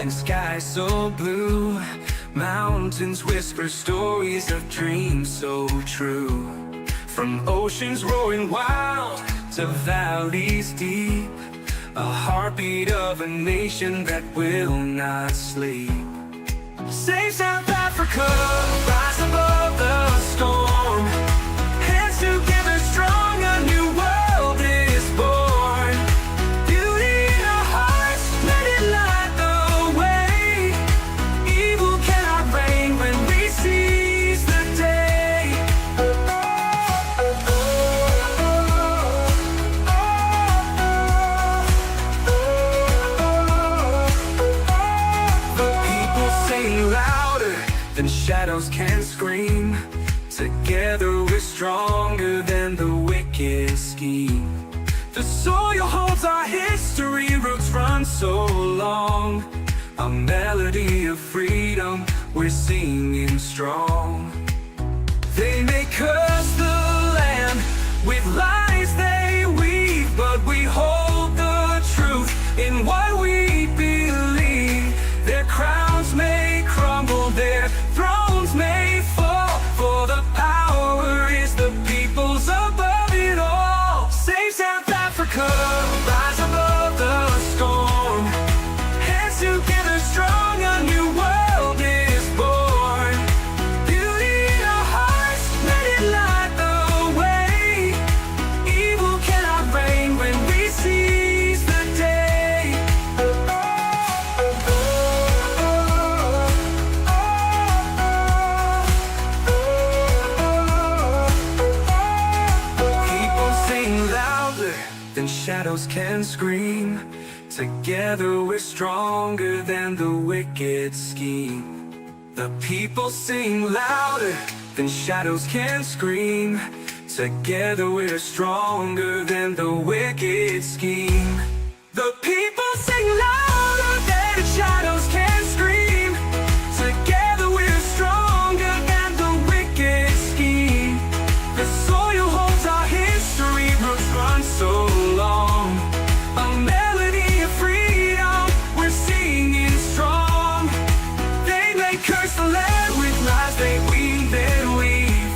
and skies so blue. Mountains whisper stories of dreams so true. From oceans roaring wild to valleys deep, a heartbeat of a nation that will not sleep. Save South Africa, rise above the storm. Hands together strong, a new world is born. Beauty in our hearts, let it light the way. Evil cannot reign when we seize the day. The people sing louder than shadows can scream. Together we're stronger than the wicked scheme. The soil holds our history, roots run so long. A melody of freedom, we're singing strong. They may curse the land with lies they weave, but we hold the truth in what we believe. Their crowns may crumble, their thrones may fall, for the power is the people's above it all. Save South Africa, rise above the storm. Hands together strong, a new world is born. Beauty in our hearts, let it light the way. Evil cannot reign when we seize the day. People sing louder than shadows can scream. Together we're stronger than the wicked scheme. The people sing louder than shadows can scream. Together we're stronger than the wicked scheme. The people sing louder than shadows can scream. Together we're stronger than the wicked scheme. The soil holds our history, roots run so long. A melody of freedom, we're singing strong. They may curse the land with lies they weave, then weave,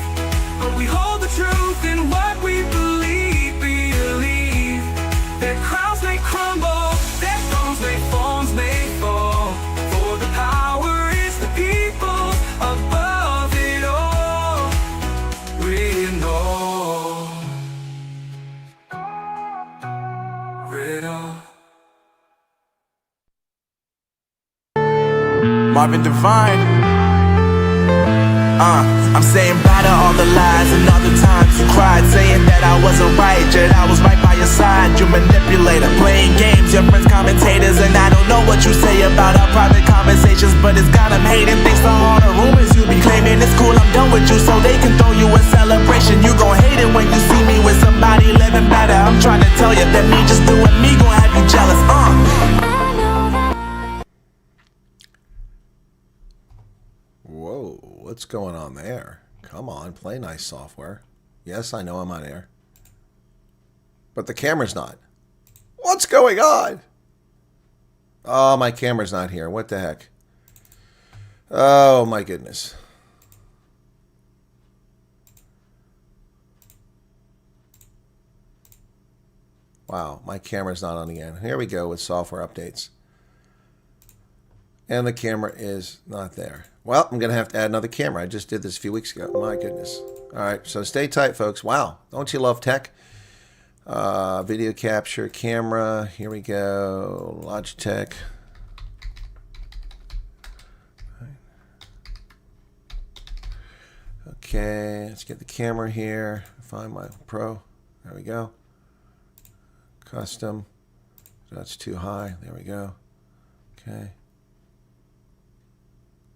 but we hold the truth in what we believe. Their crowns may crumble, their thrones may fall, for the power is the people above it all. We know it all. Marvin Divine. I'm saying bye to all the lies and all the times you cried, saying that I wasn't right, yet I was right by your side. You manipulator, playing games, your friends commentators, and I don't know what you say about our private conversations, but it's got them hating. Thanks to all the rumors you be claiming. It's cool, I'm done with you, so they can throw you a celebration. You gon' hate it when you see me with somebody living better. I'm trying to tell you that me just doing me gon' have you jealous. Whoa, what's going on there? Come on, play nice software. Yes, I know I'm on air. But the camera's not. What's going on? Oh, my camera's not here. What the heck? Oh, my goodness. Wow, my camera's not on again. Here we go with software updates. And the camera is not there. Well, I'm going to have to add another camera. I just did this a few weeks ago. My goodness. All right, so stay tight, folks. Wow, don't you love tech? Video capture, camera. Here we go. Logitech. Okay, let's get the camera here. Find my Pro. There we go. Custom. That's too high. There we go. Okay.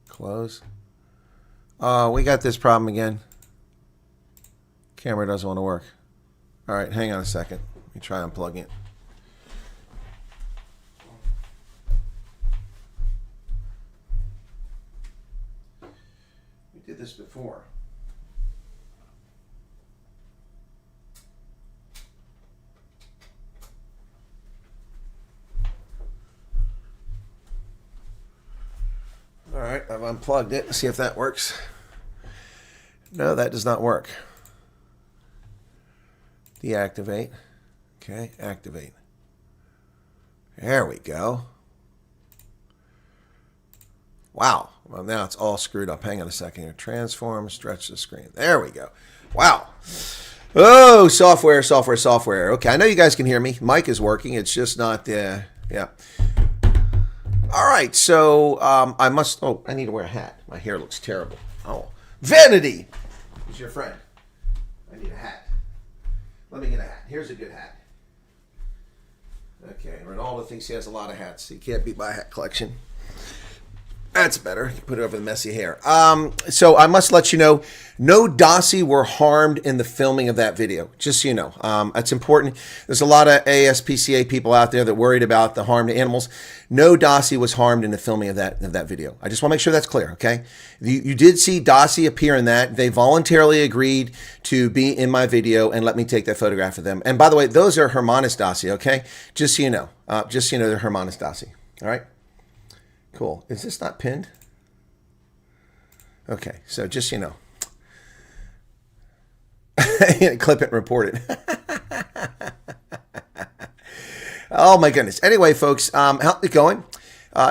Close. We got this problem again. Camera doesn't want to work. All right, hang on a second. Let me try unplugging it. We did this before. unplugged it. See if that works. No, that does not work. Deactivate. Okay, activate. There we go. Wow. Well, now it's all screwed up. Hang on a second here. Transform, stretch the screen. There we go. Wow. Oh, software. Okay, I know you guys can hear me. Mic is working. It's just not the... yeah. All right, so I must... oh, I need to wear a hat. My hair looks terrible. Oh. Vanity! Who's your friend? I need a hat. Let me get a hat. Here's a good hat. Okay, Ronaldo thinks he has a lot of hats. He can't beat my hat collection. That's better. Put it over the messy hair. So I must let you know, no Dasi were harmed in the filming of that video. Just so you know. That's important. There's a lot of ASPCA people out there that worried about the harm to animals. No Dasi was harmed in the filming of that video. I just want to make sure that's clear, okay? You did see Dasi appear in that. They voluntarily agreed to be in my video and let me take that photograph of them. And by the way, those are Hermanus Dasi, okay? Just so you know. Just so you know, they're Hermanus Dasi. All right? Cool. Is this not pinned? Okay, so just so you know. Clip it and report it. Oh my goodness. Anyway, folks, how's it going?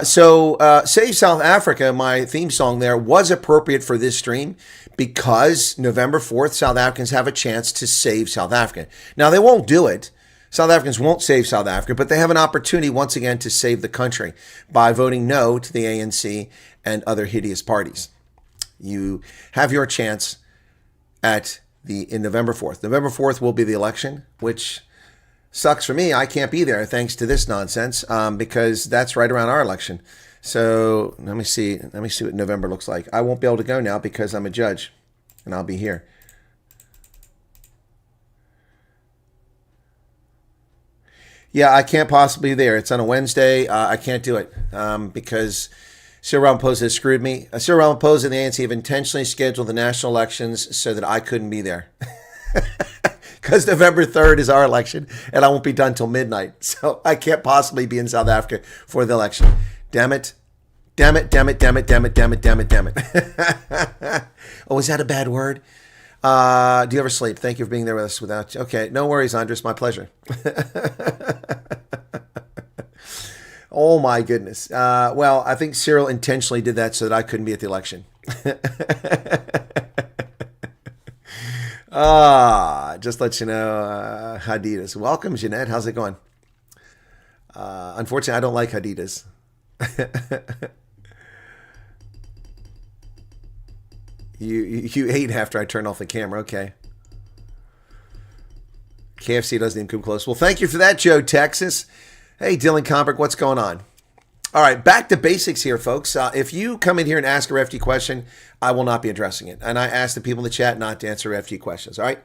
Save South Africa, my theme song there, was appropriate for this stream because November 4th, South Africans have a chance to save South Africa. Now, they won't do it. South Africans won't save South Africa, but they have an opportunity once again to save the country by voting no to the ANC and other hideous parties. You have your chance in November 4th. November 4th will be the election, which sucks for me. I can't be there thanks to this nonsense because that's right around our election. So let me see what November looks like. I won't be able to go now because I'm a judge and I'll be here. Yeah, I can't possibly be there. It's on a Wednesday. I can't do it because Cyril Ramaphosa has screwed me. Cyril Ramaphosa and the ANC have intentionally scheduled the national elections so that I couldn't be there. Because November 3rd is our election, and I won't be done till midnight. So I can't possibly be in South Africa for the election. Damn it. Damn it. Oh, is that a bad word? Do you ever sleep? Thank you for being there with us without you. Okay, no worries, Andres. My pleasure. Oh, my goodness. Well, I think Cyril intentionally did that so that I couldn't be at the election. Just let you know, Hadidas. Welcome, Jeanette. How's it going? Unfortunately, I don't like Hadidas. You ate after I turned off the camera. Okay. KFC doesn't even come close. Well, thank you for that, Joe, Texas. Hey, Dylan Combrick, what's going on? All right, back to basics here, folks. If you come in here and ask a refugee question, I will not be addressing it. And I ask the people in the chat not to answer refugee questions. All right,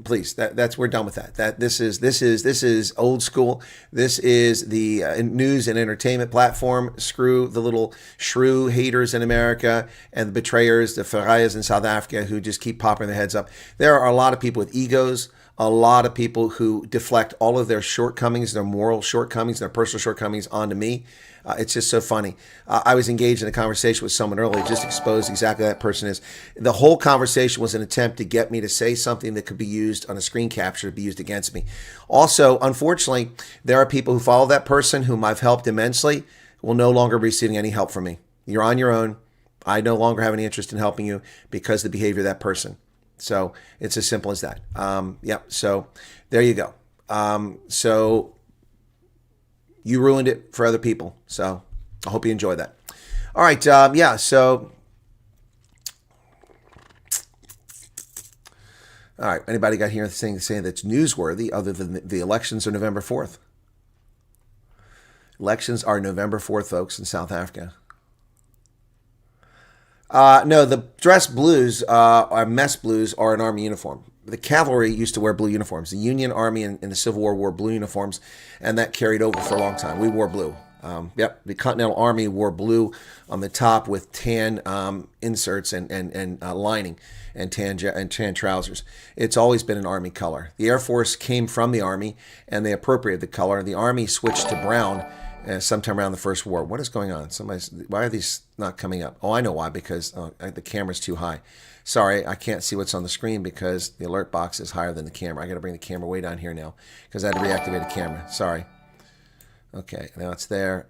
please. We're done with that. This is old school. This is the news and entertainment platform. Screw the little shrew haters in America and the betrayers, the Farayas in South Africa who just keep popping their heads up. There are a lot of people with egos. A lot of people who deflect all of their shortcomings, their moral shortcomings, their personal shortcomings onto me. It's just so funny. I was engaged in a conversation with someone earlier, just exposed exactly who that person is. The whole conversation was an attempt to get me to say something that could be used on a screen capture to be used against me. Also, unfortunately, there are people who follow that person whom I've helped immensely will no longer be receiving any help from me. You're on your own. I no longer have any interest in helping you because of the behavior of that person. So it's as simple as that. Yep. So there you go. So you ruined it for other people. So I hope you enjoy that. All right. Yeah. So, all right. Anybody got here anything to say that's newsworthy other than the elections are November 4th? Elections are November 4th, folks, in South Africa. No, the dress blues, mess blues, are an army uniform. The cavalry used to wear blue uniforms. The Union Army in the Civil War wore blue uniforms, and that carried over for a long time. We wore blue. Yep, the Continental Army wore blue on the top with tan inserts and lining and tan trousers. It's always been an Army color. The Air Force came from the Army, and they appropriated the color. The Army switched to brown sometime around the First War. What is going on? Why are these not coming up? Oh, I know why, because the camera's too high. Sorry, I can't see what's on the screen because the alert box is higher than the camera. I got to bring the camera way down here now because I had to reactivate the camera. Sorry. Okay, now it's there.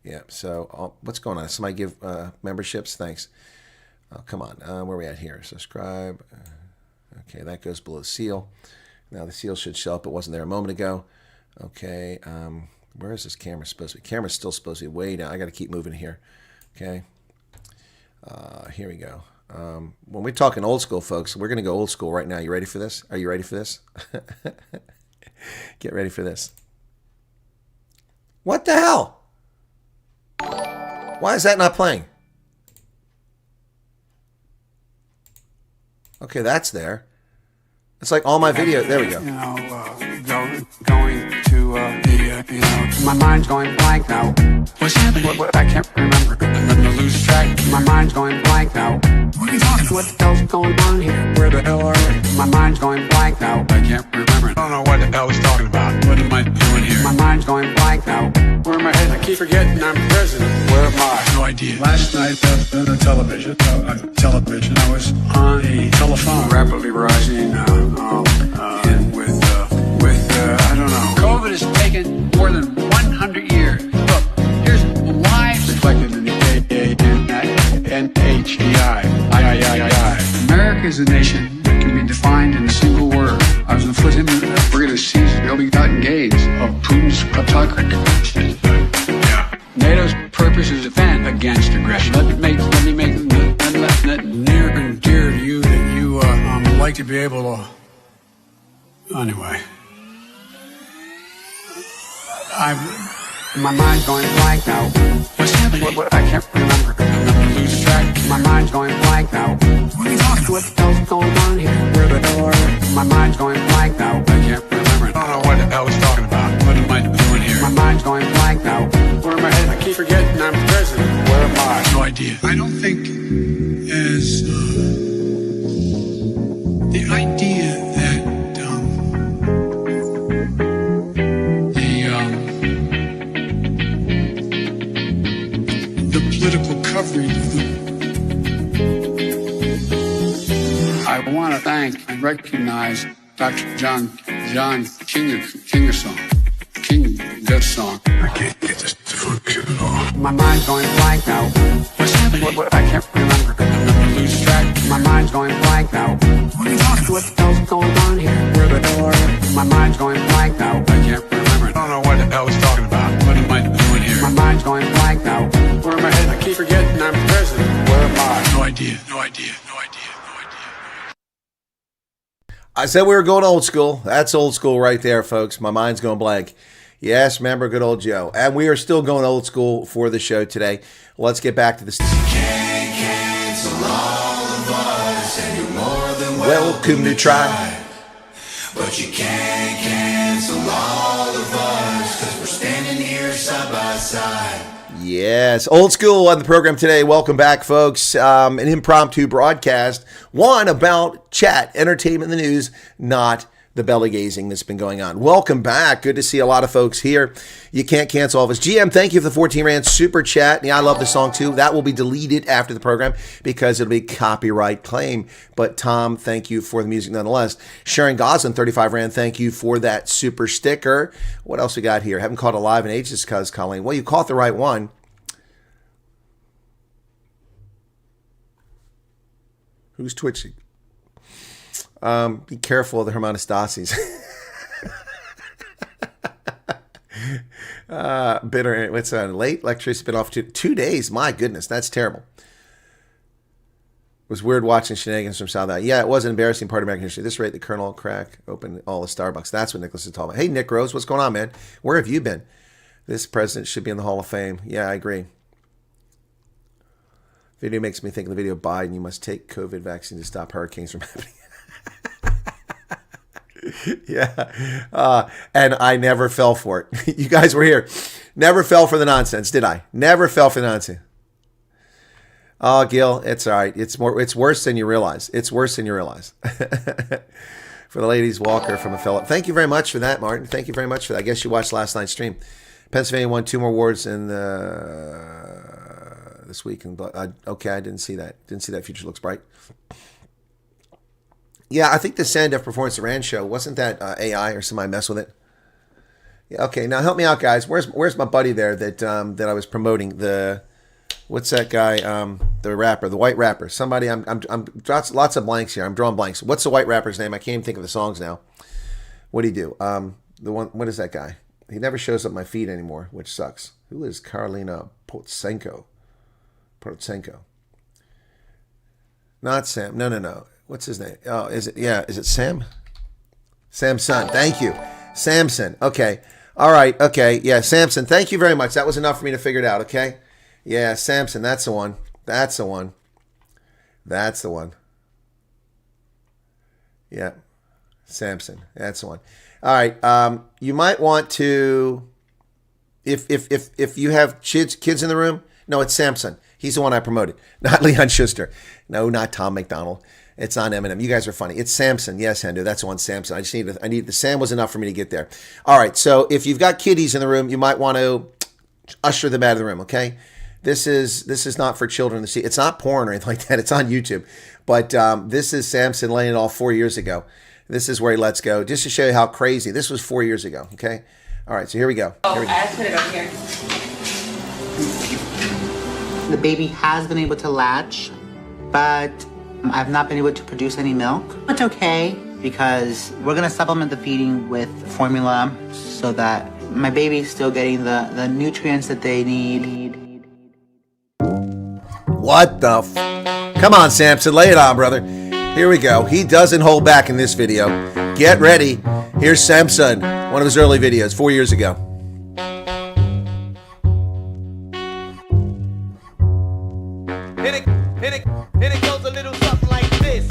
Yeah, so what's going on? Somebody give memberships? Thanks. Oh, come on. Where are we at here? Subscribe. Okay, that goes below the seal. Now the seal should show up. It wasn't there a moment ago. Okay, where is this camera supposed to be? Camera's still supposed to be way down. I got to keep moving here. Okay. Here we go. When we're talking old school, folks, we're going to go old school right now. You ready for this? Are you ready for this? Get ready for this. What the hell? Why is that not playing? Okay, that's there. It's like all my video. There we go. You know, going to my mind's going blank now. What's happening? What, I can't remember. I'm gonna lose track. My mind's going blank now. What are you talking about? What the hell's going on here? Where the hell are we? My mind's going blank now. I can't remember. I don't know what the hell he's talking about. What am I doing here? My mind's going blank now. Where am I headed? I keep forgetting I'm president. Where am I? No idea. Last night on the television, I was on a telephone rapidly rising and with I don't know. COVID has taken more than 100 years. Look, here's lives reflected in the NHEI. America is a nation that can be defined in a single word. I was afoot in the we're going to seize the ill-begotten gains of Putin's kleptocracy. NATO's purpose is to defend against aggression. Let me make that near and dear to you that you like to be able to. Anyway, my mind's going blank now. What's happening? What, I can't remember. I'm gonna lose track. My mind's going blank now. What are you talking about? What the hell's going on here? Where the hell are we? My mind's going blank now. I can't remember. I don't know what the hell he's talking about. What am I doing here? My mind's going blank now. Where am I headed? I keep forgetting I'm president. Where am I? No idea. I don't think as the idea that the political coverage. I want to thank and recognize Dr. John Kingersong. Good song. I can't get this to function at all. My mind's going blank now. What's happening? What, I can't remember. I'm gonna lose track. My mind's going blank now. What are you talking about? What the hell's going on here? Where the hell are we? My mind's going blank now. I can't remember. I don't know what the hell he's talking about. What am I doing here? My mind's going blank now. Where am I headed? I keep forgetting I'm president. Where am I? No idea. No idea. No idea. No idea. I said we were going old school. That's old school right there, folks. My mind's going blank. Yes, remember good old Joe. And we are still going old school for the show today. Let's get back to this. Can't cancel all of us, and you're more than Welcome to try. But you can't cancel all of us, because we're standing here side by side. Yes, old school on the program today. Welcome back, folks. An impromptu broadcast, one about chat, entertainment, and the news, not the belly gazing that's been going on. Welcome back. Good to see a lot of folks here. You can't cancel all of us. GM, thank you for the 14 Rand super chat. Yeah, I love the song too. That will be deleted after the program because it'll be copyright claim. But Tom, thank you for the music nonetheless. Sharon Goslin, 35 Rand, thank you for that super sticker. What else we got here? Haven't caught a live in ages, cuz Colleen. Well, you caught the right one. Who's twitching? Be careful of the Hermanastasis. Bitter. What's late? Electricity's been off 2 days. My goodness, that's terrible. It was weird watching shenanigans from South Africa. Yeah, it was an embarrassing part of American history. At this rate, the Colonel crack opened all the Starbucks. That's what Nicholas is talking about. Hey, Nick Rose, what's going on, man? Where have you been? This president should be in the Hall of Fame. Yeah, I agree. Video makes me think of the video of Biden. You must take COVID vaccine to stop hurricanes from happening. Yeah. And I never fell for it. You guys were here. Never fell for the nonsense, did I? Never fell for the nonsense. Oh, Gil, it's all right. It's worse than you realize. It's worse than you realize. For the ladies, Walker from a fellow. Thank you very much for that, Martin. Thank you very much for that. I guess you watched last night's stream. Pennsylvania won 2 more awards in this week. Okay, I didn't see that. Didn't see that. Future looks bright. Yeah, I think the Sandev Performance Iran show, wasn't that AI or somebody mess with it? Yeah, okay, now help me out, guys. Where's my buddy there that I was promoting? What's that guy? The rapper, the white rapper. Somebody. I'm lots of blanks here. I'm drawing blanks. What's the white rapper's name? I can't even think of the songs now. What do you do? The one. What is that guy? He never shows up my feed anymore, which sucks. Who is Karolina Potsenko? Not Sam. No. What's his name? Oh, is it? Yeah, is it Sam? Samson. Thank you, Samson. Okay. All right. Okay. Yeah, Samson. Thank you very much. That was enough for me to figure it out. Okay. Yeah, Samson. That's the one. That's the one. That's the one. Yeah, Samson. That's the one. All right. You might want to, if you have kids in the room. No, it's Samson. He's the one I promoted, not Leon Schuster. No, not Tom McDonald. It's on Eminem. You guys are funny. It's Samson. Yes, Hendo. That's the one, Samson. I need the Sam was enough for me to get there. All right. So if you've got kiddies in the room, you might want to usher them out of the room. Okay. This is not for children to see. It's not porn or anything like that. It's on YouTube. But this is Samson laying it all 4 years ago. This is where he lets go. Just to show you how crazy. This was 4 years ago. Okay. All right. So here we go. Here we go. I put it up here. The baby has been able to latch, but I've not been able to produce any milk. It's okay because we're gonna supplement the feeding with formula so that my baby's still getting the nutrients that they need. What the Come on, Samson, lay it on, brother. Here we go. He doesn't hold back in this video. Get ready. Here's Samson, one of his early videos, 4 years ago. And it goes a little something like this.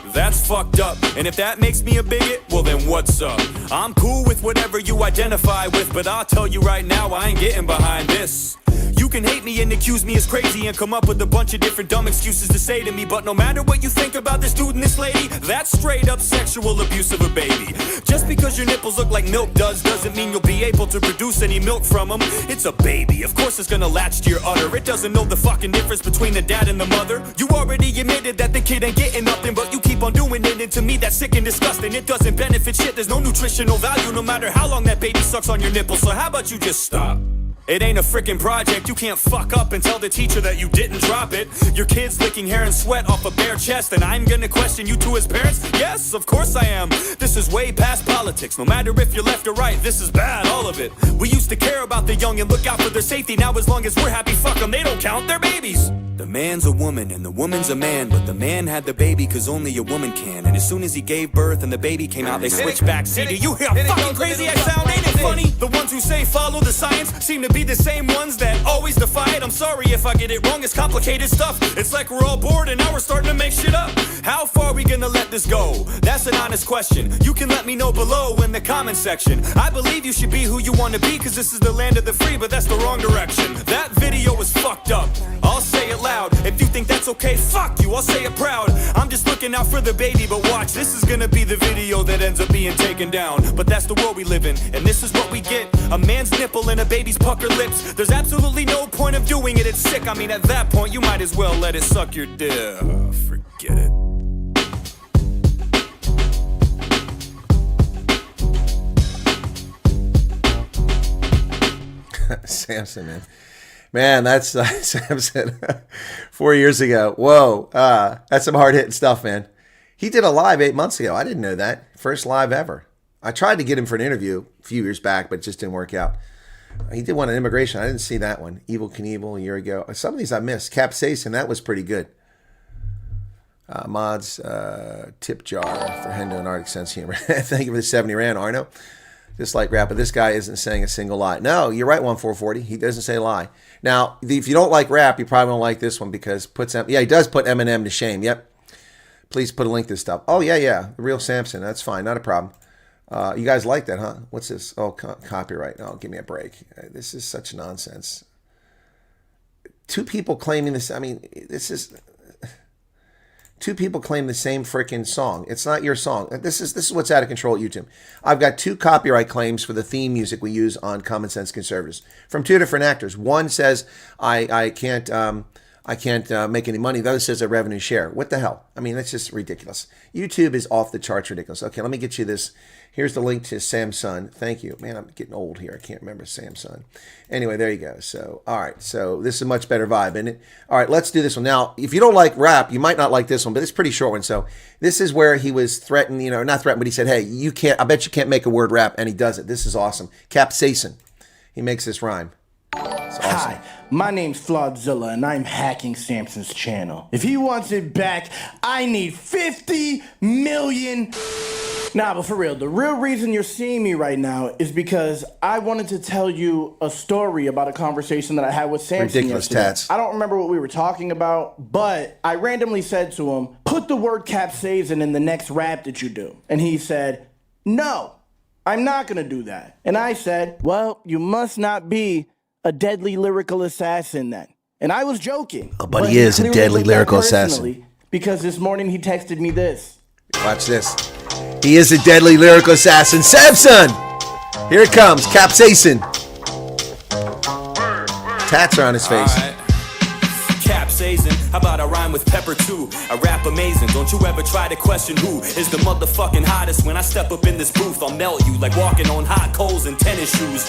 That's fucked up. And if that makes me a bigot, well then what's up? I'm cool with whatever you identify with, but I'll tell you right now, I ain't getting behind this. You can hate me and accuse me as crazy and come up with a bunch of different dumb excuses to say to me, but no matter what you think about this dude and this lady, that's straight up sexual abuse of a baby. Just because your nipples look like milk doesn't mean you'll be able to produce any milk from them. It's a baby, of course it's gonna latch to your udder. It doesn't know the fucking difference between the dad and the mother. You already admitted that the kid ain't getting nothing, but you keep on doing it, and to me that's sick and disgusting. It doesn't benefit shit, there's no nutritional value no matter how long that baby sucks on your nipples. So how about you just stop? It ain't a frickin' project, you can't fuck up and tell the teacher that you didn't drop it. Your kid's licking hair and sweat off a bare chest, and I'm gonna question you two as parents? Yes, of course I am. This is way past politics, no matter if you're left or right, this is bad, all of it. We used to care about the young and look out for their safety, now as long as we're happy, fuck them, they don't count, they're babies. The man's a woman and the woman's a man, but the man had the baby cause only a woman can. And as soon as he gave birth and the baby came out, they switched back. See, do you hear how fucking crazy I sound? Ain't it funny? The ones who say follow the science seem to be the same ones that always defy it. I'm sorry if I get it wrong, it's complicated stuff. It's like we're all bored and now we're starting to make shit up. How far are we gonna let this go? That's an honest question. You can let me know below in the comment section. I believe you should be who you want to be cause this is the land of the free, but that's the wrong direction. That video was fucked up. I'll say it loud. If you think that's okay, fuck you, I'll say it proud. I'm just looking out for the baby, but watch, this is gonna be the video that ends up being taken down. But that's the world we live in, and this is what we get. A man's nipple and a baby's pucker lips. There's absolutely no point of doing it, it's sick. I mean, at that point, you might as well let it suck your dick. Forget it. Samson, man. Man, that's Samson 4 years ago. Whoa, that's some hard-hitting stuff, man. He did a live 8 months ago. I didn't know that. First live ever. I tried to get him for an interview a few years back, but it just didn't work out. He did one on immigration. I didn't see that one. Evil Knievel a year ago. Some of these I missed. Capsaicin, that was pretty good. Mods, tip jar for Hendo and Arctic Sense Humor. Thank you for the 70 Rand, Arno. Just like rap, but this guy isn't saying a single lie. No, you're right, 1440. He doesn't say a lie. Now, if you don't like rap, you probably won't like this one because he does put Eminem to shame. Yep. Please put a link to this stuff. Oh, yeah. The real Samson. That's fine. Not a problem. You guys like that, huh? What's this? Oh, copyright. Oh, give me a break. This is such nonsense. Two people claiming this. I mean, this is... Two people claim the same freaking song. It's not your song. This is what's out of control at YouTube. I've got 2 copyright claims for the theme music we use on Common Sense Conservatives from 2 different actors. One says I can't make any money. The other says a revenue share. What the hell? I mean, that's just ridiculous. YouTube is off the charts ridiculous. Okay, let me get you this. Here's the link to Samson. Thank you. Man, I'm getting old here. I can't remember Samson. Anyway, there you go. So, all right. So this is a much better vibe, isn't it? All right, let's do this one. Now, if you don't like rap, you might not like this one, but it's a pretty short one. So this is where he was threatened, not threatened, but he said, hey, you can't, I bet you can't make a word rap. And he does it. This is awesome. Capsaicin. He makes this rhyme. It's awesome. Hi, my name's Flawdzilla, and I'm hacking Samson's channel. If he wants it back, I need 50 million. Nah, but for real, the real reason you're seeing me right now is because I wanted to tell you a story about a conversation that I had with Samson Ridiculous yesterday. tats. I don't remember what we were talking about, but I randomly said to him, put the word capsaicin in the next rap that you do. And he said, no, I'm not gonna do that. And I said, well, you must not be a deadly lyrical assassin then. And I was joking. Oh, but he is a deadly lyrical assassin. Because this morning he texted me this. Watch this. He is a deadly lyrical assassin. Samson! Here it comes. Capsaicin. Tats are on his face. Alright. Capsaicin, how about I rhyme with pepper too? I rap amazing, don't you ever try to question who is the motherfucking hottest. When I step up in this booth, I'll melt you like walking on hot coals and tennis shoes.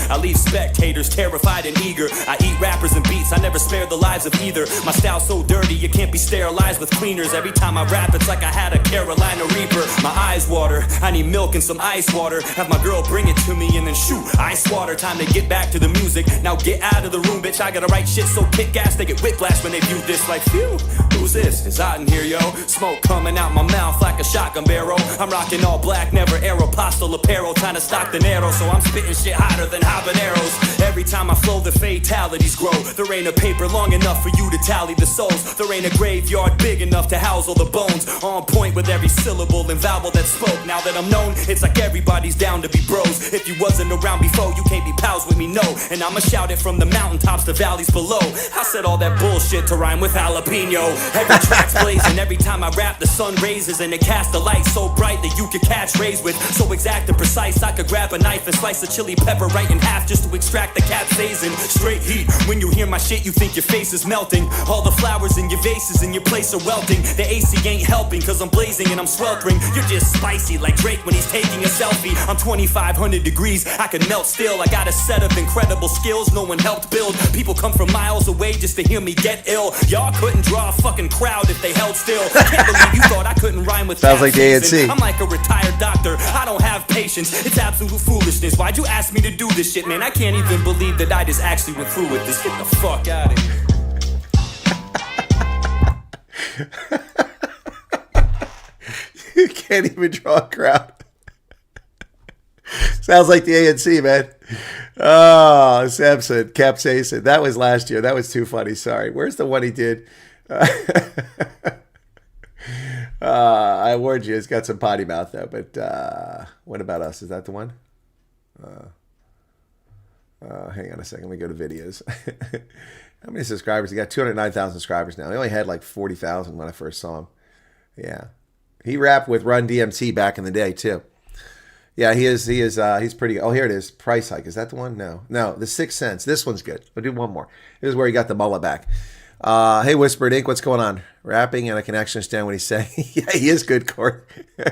I leave spectators terrified and eager. I eat rappers and beats, I never spare the lives of either. My style's so dirty, you can't be sterilized with cleaners. Every time I rap, it's like I had a Carolina Reaper. My eyes water, I need milk and some ice water. Have my girl bring it to me and then shoot, ice water. Time to get back to the music, now get out of the room, bitch. I gotta write shit so kick ass they get whiplash when they view this like, phew, who's this? It's hot in here, yo. Smoke coming out my mouth like a shotgun barrel. I'm rocking all black, never Aeropostale apparel. Trying to stock the narrow, so I'm spitting shit hotter than habaneros. Every time I flow, the fatalities grow. There ain't a paper long enough for you to tally the souls. There ain't a graveyard big enough to house all the bones. On point with every syllable and vowel that spoke. Now that I'm known, it's like everybody's down to be bros. If you wasn't around before, you can't be pals with me, no. And I'ma shout it from the mountaintops to valleys below. I said all that bullshit to rhyme with jalapeno. Every track's blazing, every time I rap the sun raises and it casts a light so bright that you could catch rays with. So exact and precise, I could grab a knife and slice a chili pepper right in half just to extract the capsaicin. Straight heat, when you hear my shit you think your face is melting. All the flowers in your vases in your place are welting. The AC ain't helping cause I'm blazing and I'm sweltering. You're just spicy like Drake when he's taking a selfie. I'm 2500 degrees, I can melt still. I got a set of incredible skills no one helped build. People come from miles away just to hear me get ill. Y'all couldn't draw a fucking crowd if they held still. Can't believe you thought I couldn't rhyme with Sounds like the ANC. I'm like a retired doctor, I don't have patience. It's absolute foolishness. Why'd you ask me to do this shit, man? I can't even believe that I just actually went through with this. Get the fuck out of here. You can't even draw a crowd. Sounds like the ANC, man. Oh, Samson, capsaicin. That was last year. That was too funny. Sorry. Where's the one he did? I warned you. It's got some potty mouth, though. But what about us? Is that the one? Hang on a second. Let me go to videos. How many subscribers? He got 209,000 subscribers now. He only had like 40,000 when I first saw him. Yeah. He rapped with Run DMC back in the day, too. Yeah, he is. He's pretty good. Oh, here it is. Price hike. Is that the one? No. The 6 cents. This one's good. We'll do one more. This is where he got the mullet back. Hey, Whispered Ink, what's going on? Rapping, and I can actually understand what he's saying. Yeah, he is good, Court. All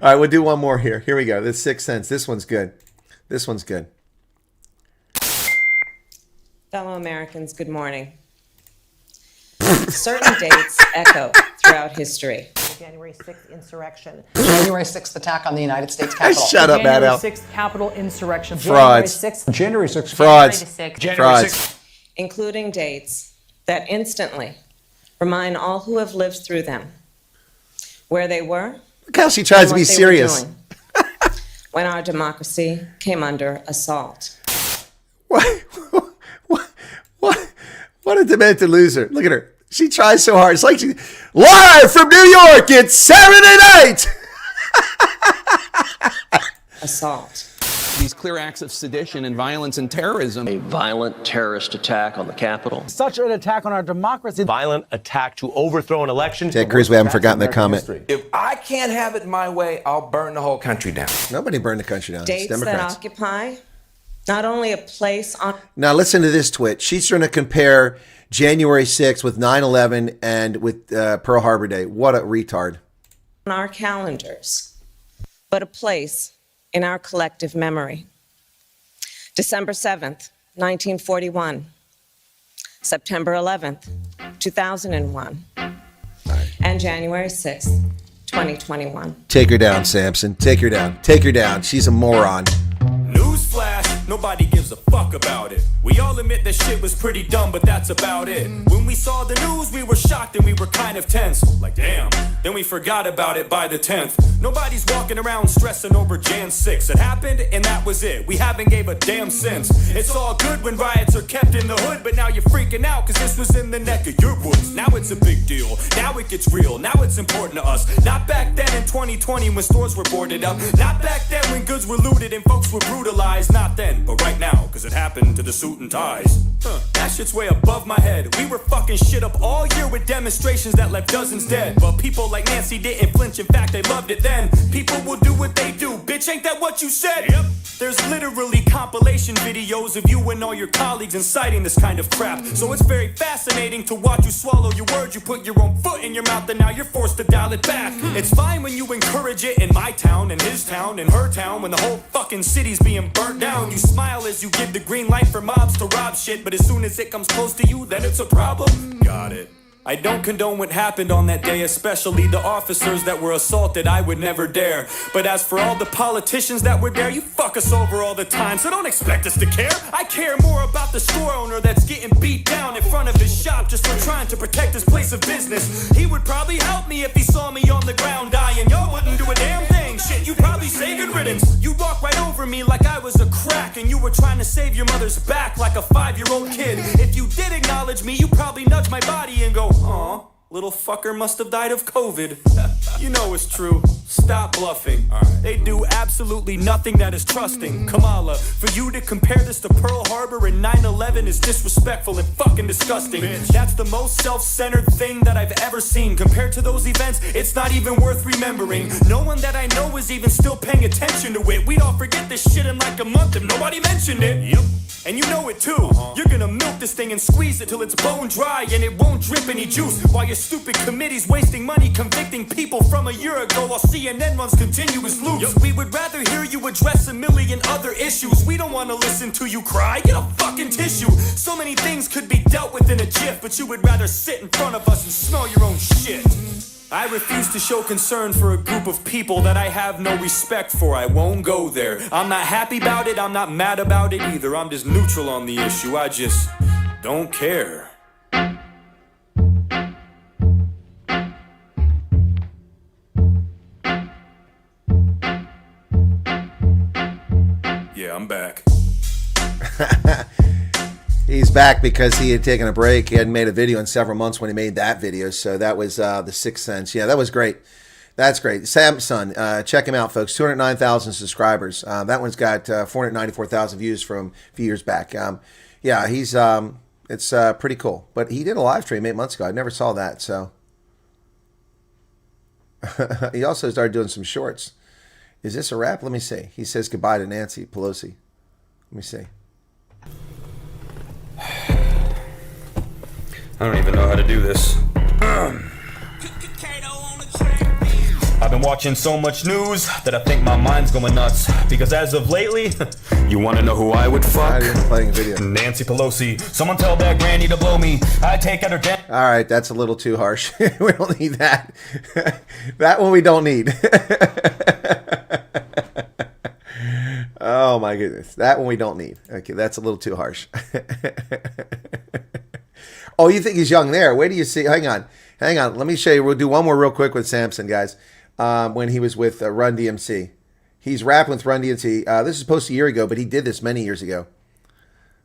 right, we'll do one more here. Here we go. This 6 cents. This one's good. This one's good. Fellow Americans, good morning. Certain dates echo throughout history. January 6th insurrection. January 6th attack on the United States Capitol. Shut up, Matt. January 6th Capitol insurrection. Frauds. January 6th. Frauds. January 6th. Including dates that instantly remind all who have lived through them where they were. Look how she tries to be and what they serious. were doing when our democracy came under assault. What a demented loser. Look at her. She tries so hard. It's like she live from New York. It's Saturday night. Assault. these clear acts of sedition and violence and terrorism. A violent terrorist attack on the Capitol. Such an attack on our democracy. Violent attack to overthrow an election. Ted Cruz, we haven't forgotten that comment. If I can't have it my way, I'll burn the whole country down. Nobody burned the country down. Dates It's that Democrats. occupy not only a place on Now listen to this twit. She's trying to compare January 6th with 9/11 and with Pearl Harbor Day. What a retard. our calendars, but a place in our collective memory. December 7th, 1941. September 11th, 2001. And January 6th, 2021. Take her down, Samson. Take her down. Take her down. She's a moron. Newsflash, nobody gives a fuck about it. We all admit that shit was pretty dumb, but that's about it. When we saw the news, we were shocked and we were kind of tense. Like, damn. Then we forgot about it by the 10th. Nobody's walking around stressing over Jan 6. It happened and that was it. We haven't gave a damn since. It's all good when riots are kept in the hood, but now you're freaking out because this was in the neck of your woods. Now it's a big deal. Now it gets real. Now it's important to us. Not back then in 2020 when stores were boarded up. Not back then when goods were looted and folks were brutalized. Not then, but right now, because it happened to the suit and ties. That shit's way above my head. We were fucking shit up all year with demonstrations that left dozens dead. But people like Nancy didn't flinch. In fact, they loved it then. People will do what they do. Bitch, ain't that what you said? Yep. There's literally compilation videos of you and all your colleagues inciting this kind of crap. So it's very fascinating to watch you swallow your words. You put your own foot in your mouth and now you're forced to dial it back. It's fine when you encourage it in my town, in his town, in her town, when the whole fucking city's being burnt down. You smile as you give the green light for mobs to rob shit, but as soon as it comes close to you, then it's a problem. Got it. I don't condone what happened on that day, especially the officers that were assaulted. I would never dare. But as for all the politicians that were there, you fuck us over all the time, so don't expect us to care. I care more about the store owner that's getting beat down in front of his shop just for trying to protect his place of business. He would probably help me if he saw me on the ground dying. Y'all wouldn't do a damn thing. Shit, you'd probably say good riddance. You'd walk right over me like I was a crack and you were trying to save your mother's back like a 5-year-old kid. If you did acknowledge me, you probably nudge my body and go, aw, little fucker must have died of COVID. You know it's true. Stop bluffing. They do absolutely nothing that is trusting. Kamala, for you to compare this to Pearl Harbor and 9/11 is disrespectful and fucking disgusting. That's the most self-centered thing that I've ever seen. Compared to those events, it's not even worth remembering. No one that I know is even still paying attention to it. We'd all forget this shit in like a month if nobody mentioned it. Yep. And you know it too. You're gonna milk this thing and squeeze it till it's bone dry and it won't drip any juice. While your stupid committee's wasting money convicting people from a year ago while CNN runs continuous loops. Yep. We would rather hear you address a million other issues. We don't wanna listen to you cry. Get a fucking tissue. So many things could be dealt with in a jiff, but you would rather sit in front of us and smell your own shit. I refuse to show concern for a group of people that I have no respect for. I won't go there. I'm not happy about it. I'm not mad about it either. I'm just neutral on the issue. I just don't care. Yeah, I'm back. He's back because he had taken a break. He hadn't made a video in several months when he made that video. So that was the Sixth Sense. Yeah, that was great. That's great. Samson, check him out, folks. 209,000 subscribers. That one's got 494,000 views from a few years back. Yeah, he's it's pretty cool. But he did a live stream 8 months ago. I never saw that. So he also started doing some shorts. Is this a wrap? Let me see. He says goodbye to Nancy Pelosi. Let me see. I don't even know how to do this. I've been watching so much news that I think my mind's going nuts. Because as of lately, you want to know who I would fuck? Playing a video. Nancy Pelosi. Someone tell that granny to blow me. I'd take out her All right, that's a little too harsh. We don't need that. That one we don't need. Oh my goodness. That one we don't need. Okay, that's a little too harsh. Oh, you think he's young there? Wait till you see. Hang on. Let me show you. We'll do one more real quick with Samson, guys. When he was with Run DMC. He's rapping with Run DMC. This is posted a year ago, but he did this many years ago.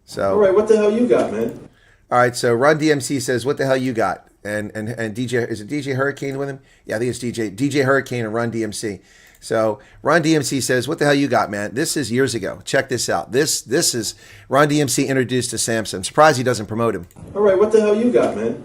So. All right, what the hell you got, man? All right, so Run DMC says, what the hell you got? and DJ, is it DJ Hurricane with him? Yeah, I think it's DJ Hurricane and Run DMC. So Run DMC says, "What the hell you got, man?" This is years ago. Check this out. This is Run DMC introduced to Samson. I'm surprised he doesn't promote him. All right, what the hell you got, man?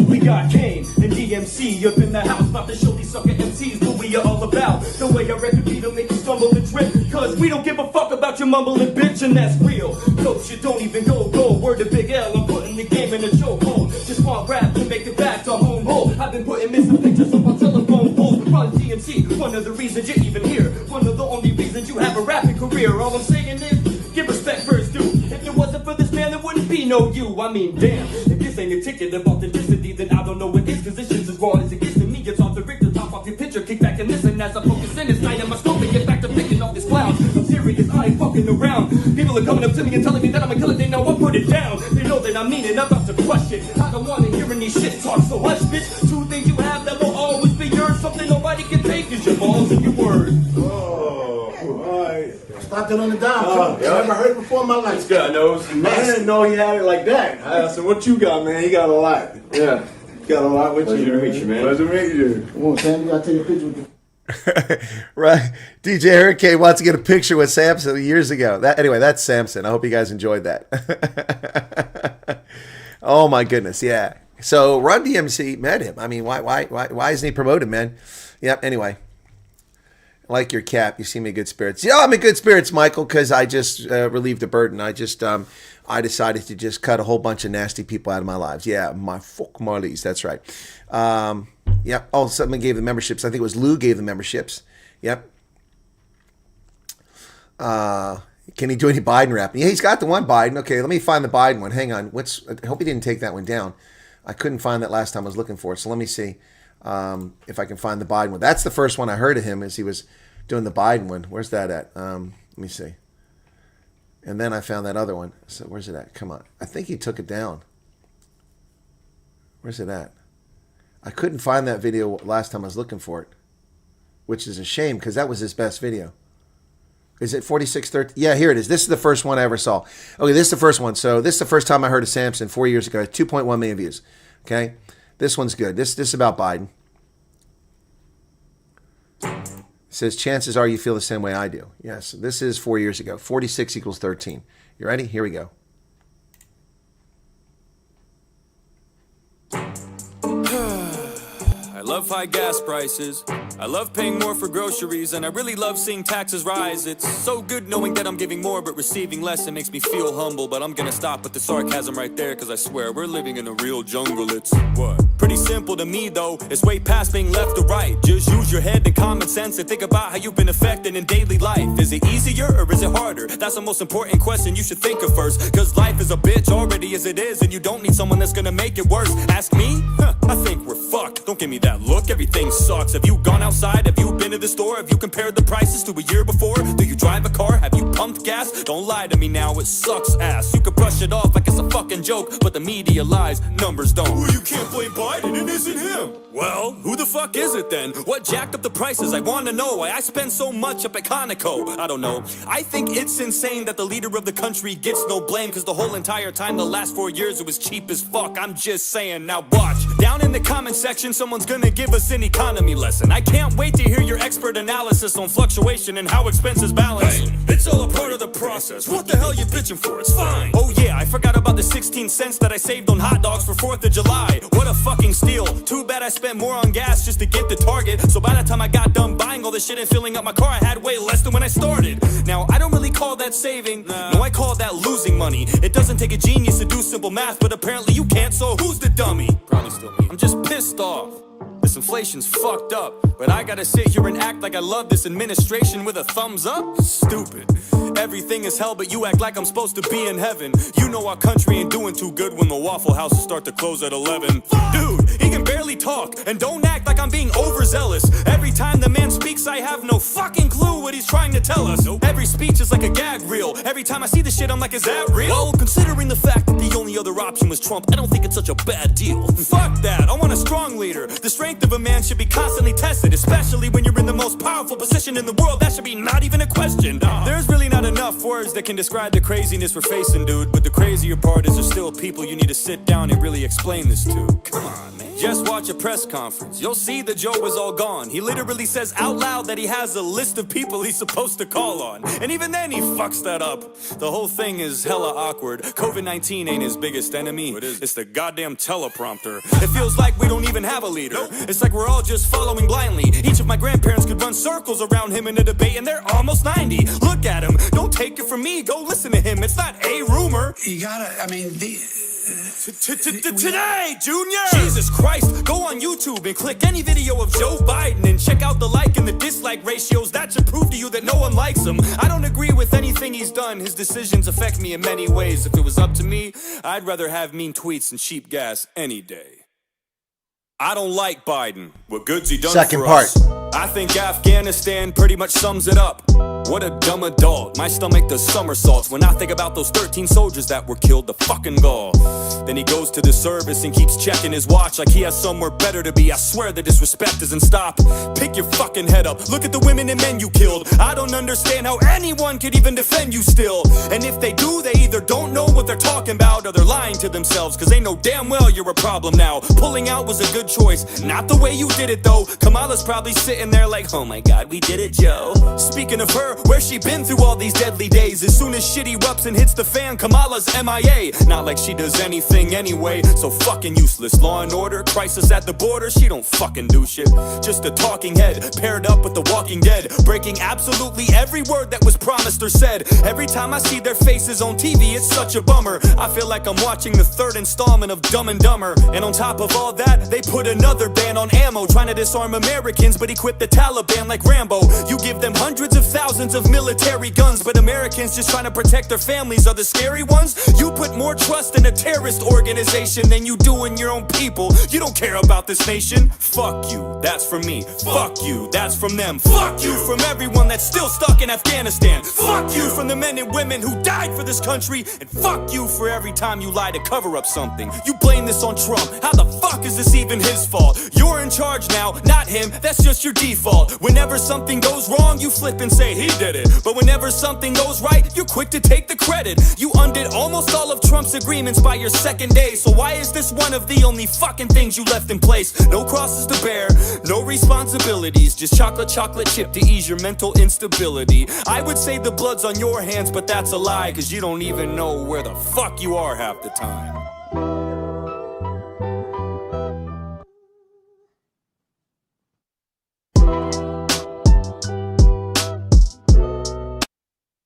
We got Kane and DMC up in the house, about to show these sucker MCs what we are all about. The way I record beat will make you stumble and trip, cause we don't give a fuck about your mumbling bitch, and that's real. Coach, you don't even go, word to Big L, I'm putting the game in a chokehold. Just want rap to make it back to home hole. I've been putting missing pictures on my telephone poles. Run DMC, one of the reasons you're even here, one of the only reasons you have a rapping career. All I'm saying is, give respect first due. If it wasn't for this man, there wouldn't be no you. I mean, damn, if this ain't a ticket of authenticity, then I don't know what is, cause this shit's as raw as it gets to me. It's off the Richter, top off your picture, kick back and listen as I focus in this night. And my scope and get back to picking off this clown. I'm serious, I ain't fucking around. People are coming up to me and telling me that I'm a killer, they know I put it down. They know that I mean it, I'm about to crush it. I don't wanna hear any shit talk, so hush, bitch. Two things you have that will always be yours. Something nobody can take is your balls and your words. Oh, all right. Stopped it on the down. I never heard it before in my life. This guy knows. I didn't know he had it like that. I said, what you got, man? He got a lot. Yeah. Got a lot with Pleasure to meet you, man. Pleasure to meet you. Come on, Sam, you gotta take a picture with you. Right. DJ Hurricane wants to get a picture with Samson years ago. Anyway, that's Samson. I hope you guys enjoyed that. Oh my goodness, yeah. So Run DMC met him. I mean, why isn't he promoted, man? Yep. Anyway, I like your cap. You seem in good spirits. Yeah, I'm in good spirits, Michael, because I just relieved a burden. I decided to just cut a whole bunch of nasty people out of my lives. Yeah, my fuck Marlies. That's right. Yep. Oh, someone gave the memberships. I think it was Lou gave the memberships. Yep. Can he do any Biden rapping? Yeah, he's got the one Biden. Okay, let me find the Biden one. Hang on. I hope he didn't take that one down. I couldn't find that last time I was looking for it. So let me see if I can find the Biden one. That's the first one I heard of him, as he was doing the Biden one. Where's that at? Let me see. And then I found that other one. So where's it at? Come on. I think he took it down. Where's it at? I couldn't find that video last time I was looking for it, which is a shame because that was his best video. Is it 4613? Yeah, here it is. This is the first one I ever saw. Okay, this is the first one. So this is the first time I heard of Samson 4 years ago. 2.1 million views. Okay, this one's good. This is about Biden. It says, chances are you feel the same way I do. Yes, this is 4 years ago. 46 equals 13. You ready? Here we go. I love high gas prices. I love paying more for groceries, and I really love seeing taxes rise. It's so good knowing that I'm giving more but receiving less. It makes me feel humble, but I'm gonna stop with the sarcasm right there, cause I swear we're living in a real jungle. It's what? Pretty simple to me though. It's way past being left or right. Just use your head and common sense and think about how you've been affected in daily life. Is it easier or is it harder? That's the most important question you should think of first, cause life is a bitch already as it is, and you don't need someone that's gonna make it worse. Ask me? I think we're fucked. Don't give me that look, everything sucks. Have you gone outside? Have you been to the store? Have you compared the prices to a year before? Do you drive a car? Have you pumped gas? Don't lie to me now, it sucks ass. You could brush it off like it's a fucking joke, but the media lies, numbers don't. Well, you can't blame Biden, it isn't him. Well, who the fuck is it then? What jacked up the prices? I wanna know why I spend so much up at Conoco. I don't know. I think it's insane that the leader of the country gets no blame, cause the whole entire time, the last 4 years, it was cheap as fuck. I'm just saying, now watch. Down in the comment section, someone's gonna give us an economy lesson. I can't wait to hear your expert analysis on fluctuation and how expenses balance. Hey, it's all a part of the process. What the hell you bitching for? It's fine. Oh yeah, I forgot about the 16 cents that I saved on hot dogs for 4th of July. What a fucking steal. Too bad I spent more on gas just to get to Target. So by the time I got done buying all this shit and filling up my car, I had way less than when I started. Now, I don't really call that saving. No, I call that losing money. It doesn't take a genius to do simple math, but apparently you can't, so who's the dummy? Probably still me. I'm just pissed off. This inflation's fucked up, but I gotta sit here and act like I love this administration with a thumbs up? Stupid. Everything is hell, but you act like I'm supposed to be in heaven. You know our country ain't doing too good when the Waffle Houses start to close at 11. Dude, he can barely talk, and don't act like I'm being overzealous. Every time the man speaks, I have no fucking clue what he's trying to tell us. Every speech is like a gag reel. Every time I see the shit, I'm like, is that real? Well, considering the fact that the only other option was Trump, I don't think it's such a bad deal. Fuck that, I want a strong leader. The strength of a man should be constantly tested, especially when you're in the most powerful position in the world. That should be not even a question. There's really not got enough words that can describe the craziness we're facing, dude. But the crazier part is there's still people you need to sit down and really explain this to. Come on, man. Just watch a press conference. You'll see the Joe is all gone. He literally says out loud that he has a list of people he's supposed to call on. And even then he fucks that up. The whole thing is hella awkward. COVID-19 ain't his biggest enemy. It's the goddamn teleprompter. It feels like we don't even have a leader. It's like we're all just following blindly. Each of my grandparents could run circles around him in a debate and they're almost 90. Look at him. Don't take it from me. Go listen to him. It's not a rumor. You gotta, I mean, Today, Junior! Jesus Christ, go on YouTube and click any video of Joe Biden and check out the like and the dislike ratios. That should prove to you that no one likes him. I don't agree with anything he's done. His decisions affect me in many ways. If it was up to me, I'd rather have mean tweets and cheap gas any day. I don't like Biden. What good's he done Second for part. us? I think Afghanistan pretty much sums it up. What a dumb adult. My stomach does somersaults when I think about those 13 soldiers that were killed to fucking gall. Then he goes to the service and keeps checking his watch like he has somewhere better to be. I swear the disrespect doesn't stop. Pick your fucking head up. Look at the women and men you killed. I don't understand how anyone could even defend you still. And if they do, they either don't know what they're talking about or they're lying to themselves, cause they know damn well you're a problem now. Pulling out was a good choice. Not the way you did it though. Kamala's probably sitting there like, oh my god, we did it, Joe. Speaking of her, where's she been through all these deadly days? As soon as shit erupts and hits the fan, Kamala's MIA. Not like she does anything anyway, so fucking useless. Law and order, crisis at the border, she don't fucking do shit. Just a talking head, paired up with the Walking Dead, breaking absolutely every word that was promised or said. Every time I see their faces on TV, it's such a bummer. I feel like I'm watching the third installment of Dumb and Dumber. And on top of all that, they put another ban on ammo, trying to disarm Americans, but equip the Taliban like Rambo. You give them hundreds of thousands of military guns, but Americans just trying to protect their families are the scary ones. You put more trust in a terrorist organization than you do in your own people. You don't care about this nation. Fuck you, that's from me. Fuck you, that's from them. Fuck you from everyone that's still stuck in Afghanistan. Fuck you from the men and women who died for this country. And fuck you for every time you lie to cover up something. You blame this on Trump. How the fuck is this even his fault? You're in charge now, not him. That's just your default. Whenever something goes wrong, you flip and say he did it. But whenever something goes right, you're quick to take the credit. You undid almost all of Trump's agreements by your second day. So why is this one of the only fucking things you left in place? No crosses to bear, no responsibilities, just chocolate chip to ease your mental instability. I would say the blood's on your hands, but that's a lie, cause you don't even know where the fuck you are half the time.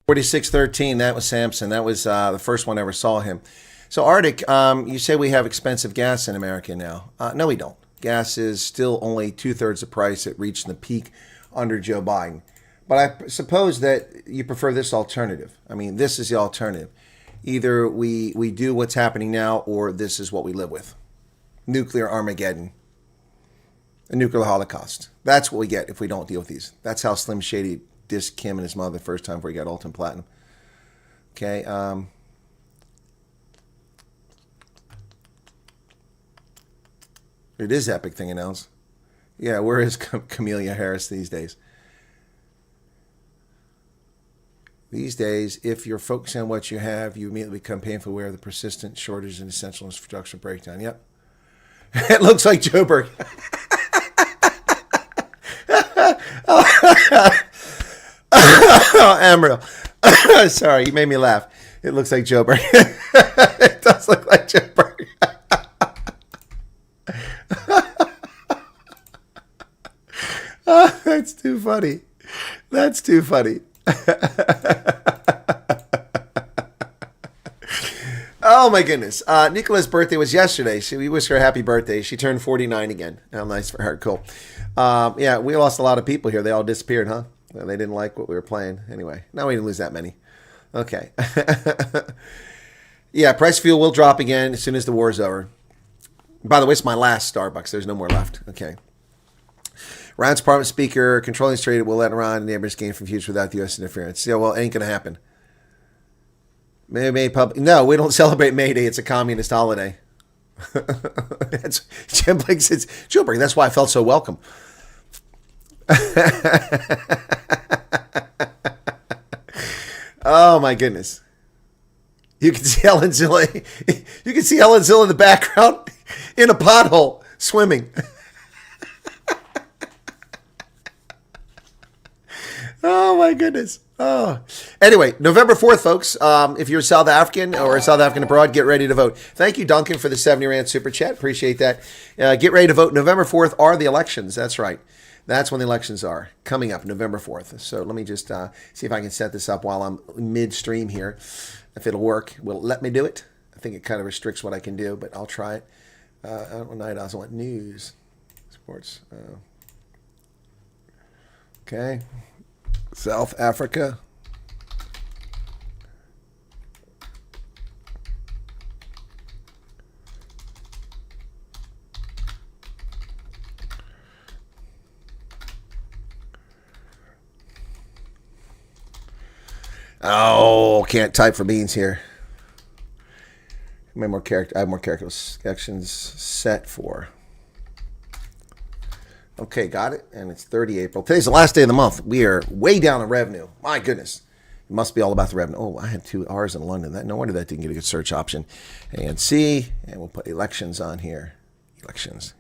$46.13. That was Samson. That was the first one I ever saw him. So Arctic, you say we have expensive gas in America now. No, we don't. Gas is still only 2/3 the price it reached in the peak under Joe Biden. But I suppose that you prefer this alternative. I mean, this is the alternative. Either we do what's happening now, or this is what we live with. Nuclear Armageddon. A nuclear holocaust. That's what we get if we don't deal with these. That's how Slim Shady dissed Kim and his mother the first time before he got Ultimate Platinum. Okay. It is Epic Thing announced. Yeah, where is Camellia Harris these days? These days, if you're focusing on what you have, you immediately become painfully aware of the persistent shortage and essential infrastructure breakdown. Yep. It looks like Joe Berg. Oh, Amaryl. Sorry, you made me laugh. It looks like Joe Berg. It does look like Joe Berg. Oh, that's too funny. That's too funny. Oh my goodness. Nicklin birthday was yesterday. So we wish her a happy birthday. She turned 49 again. How nice for her. Cool. Yeah, we lost a lot of people here. They all disappeared, huh? They didn't like what we were playing. Anyway, now we didn't lose that many. Okay. Yeah, price of fuel will drop again as soon as the war is over. By the way, it's my last Starbucks. There's no more left. Okay. Iran's parliament speaker controlling the trade will let Iran and neighbors gain from future without the U.S. interference. Yeah, well, it ain't going to happen. No, we don't celebrate May Day. It's a communist holiday. That's Jim Blake says, Gilbert, that's why I felt so welcome. Oh my goodness. You can see Helen Zilla. You can see Helen Zilla in the background in a pothole swimming. Oh my goodness. Oh. Anyway, November 4th, folks. If you're South African or South African abroad, get ready to vote. Thank you, Duncan, for the 70 Rand super chat. Appreciate that. Get ready to vote. November 4th are the elections. That's right. That's when the elections are coming up, November 4th. So let me just see if I can set this up while I'm midstream here. If it'll work, will it let me do it? I think it kind of restricts what I can do, but I'll try it. I also want news, sports. Okay. South Africa. Oh, can't type for beans here. I have more character sections set for. Okay, got it. And it's 30 April. Today's the last day of the month. We are way down in revenue. My goodness. It must be all about the revenue. Oh, I had 2 R's in London. No wonder that didn't get a good search option. ANC, and we'll put elections on here. Elections.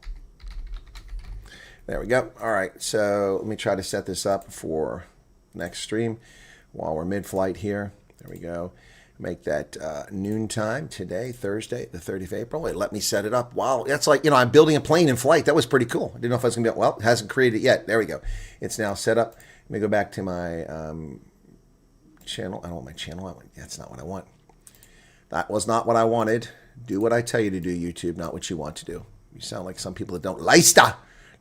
There we go. All right, so let me try to set this up for next stream while we're mid-flight here. There we go. Make that noontime today, Thursday, the 30th of April. It let me set it up. Wow, that's like, I'm building a plane in flight. That was pretty cool. I didn't know if I was going to be, well, it hasn't created it yet. There we go. It's now set up. Let me go back to my channel. I don't want my channel. That's not what I want. That was not what I wanted. Do what I tell you to do, YouTube, not what you want to do. You sound like some people that don't. Leista,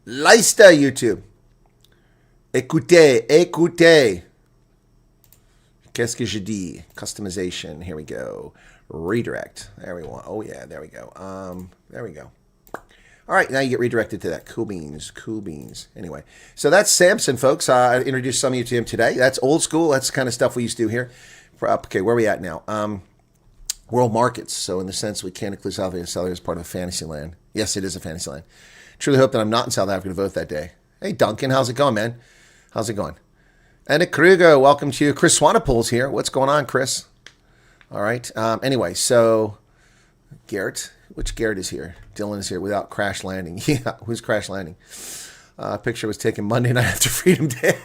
YouTube. Écoutez. Qu'est-ce que je dis? Customization. Here we go. Redirect. There we go. Oh, yeah. There we go. There we go. All right. Now you get redirected to that. Cool beans. Anyway. So that's Samson, folks. I introduced some of you to him today. That's old school. That's the kind of stuff we used to do here. Okay. Where are we at now? World markets. So in the sense we can't include South Africa as part of a fantasy land. Yes, it is a fantasy land. Truly hope that I'm not in South Africa to vote that day. Hey, Duncan. How's it going, man? How's it going? Anna Kruger, welcome to you. Chris Swanepoel's here. What's going on, Chris? All right. Anyway, so Garrett. Which Garrett is here? Dylan is here without crash landing. Yeah, who's crash landing? Picture was taken Monday night after Freedom Day.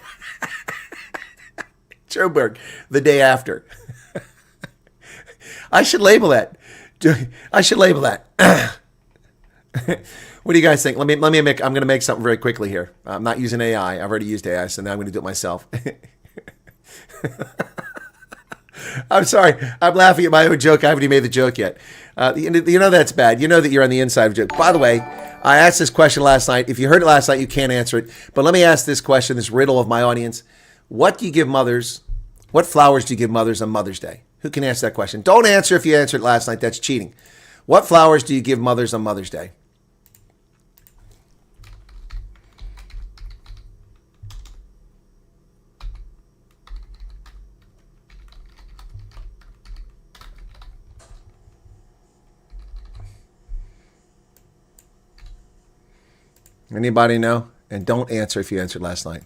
Joburg, the day after. I should label that. What do you guys think? Let me make. I'm going to make something very quickly here. I'm not using AI. I've already used AI, so now I'm going to do it myself. I'm sorry. I'm laughing at my own joke. I haven't even made the joke yet. You know that's bad. You know that you're on the inside of a joke. By the way, I asked this question last night. If you heard it last night, you can't answer it. But let me ask this question, this riddle of my audience. What do you give mothers? What flowers do you give mothers on Mother's Day? Who can answer that question? Don't answer if you answered it last night. That's cheating. What flowers do you give mothers on Mother's Day? Anybody know? And don't answer if you answered last night.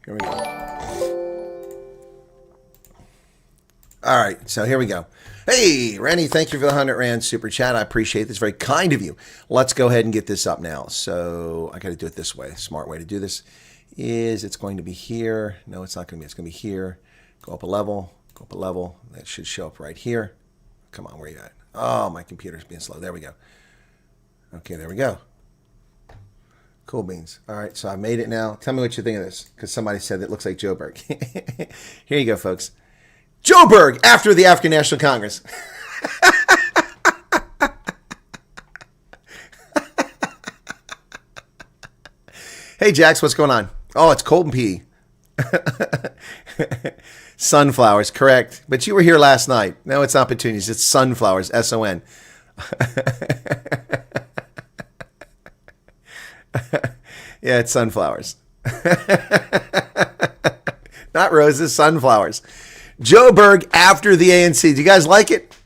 Here we go. All right, so here we go. Hey, Randy, thank you for the 100 Rand super chat. I appreciate this. Very kind of you. Let's go ahead and get this up now. So I got to do it this way. Smart way to do this is it's going to be here. No, it's not going to be. It's going to be here. Go up a level. Go up a level. That should show up right here. Come on, where are you at? Oh, my computer's being slow. There we go. Okay, there we go. Cool beans. All right, so I made it now. Tell me what you think of this, because somebody said it looks like Joburg. Here you go, folks. Joburg after the African National Congress. Hey, Jax, what's going on? Oh, it's Colton P. Sunflowers, correct. But you were here last night. No, it's not petunias. It's sunflowers, S-O-N. Yeah, it's sunflowers. Not roses, sunflowers. Joe Berg after the ANC. Do you guys like it?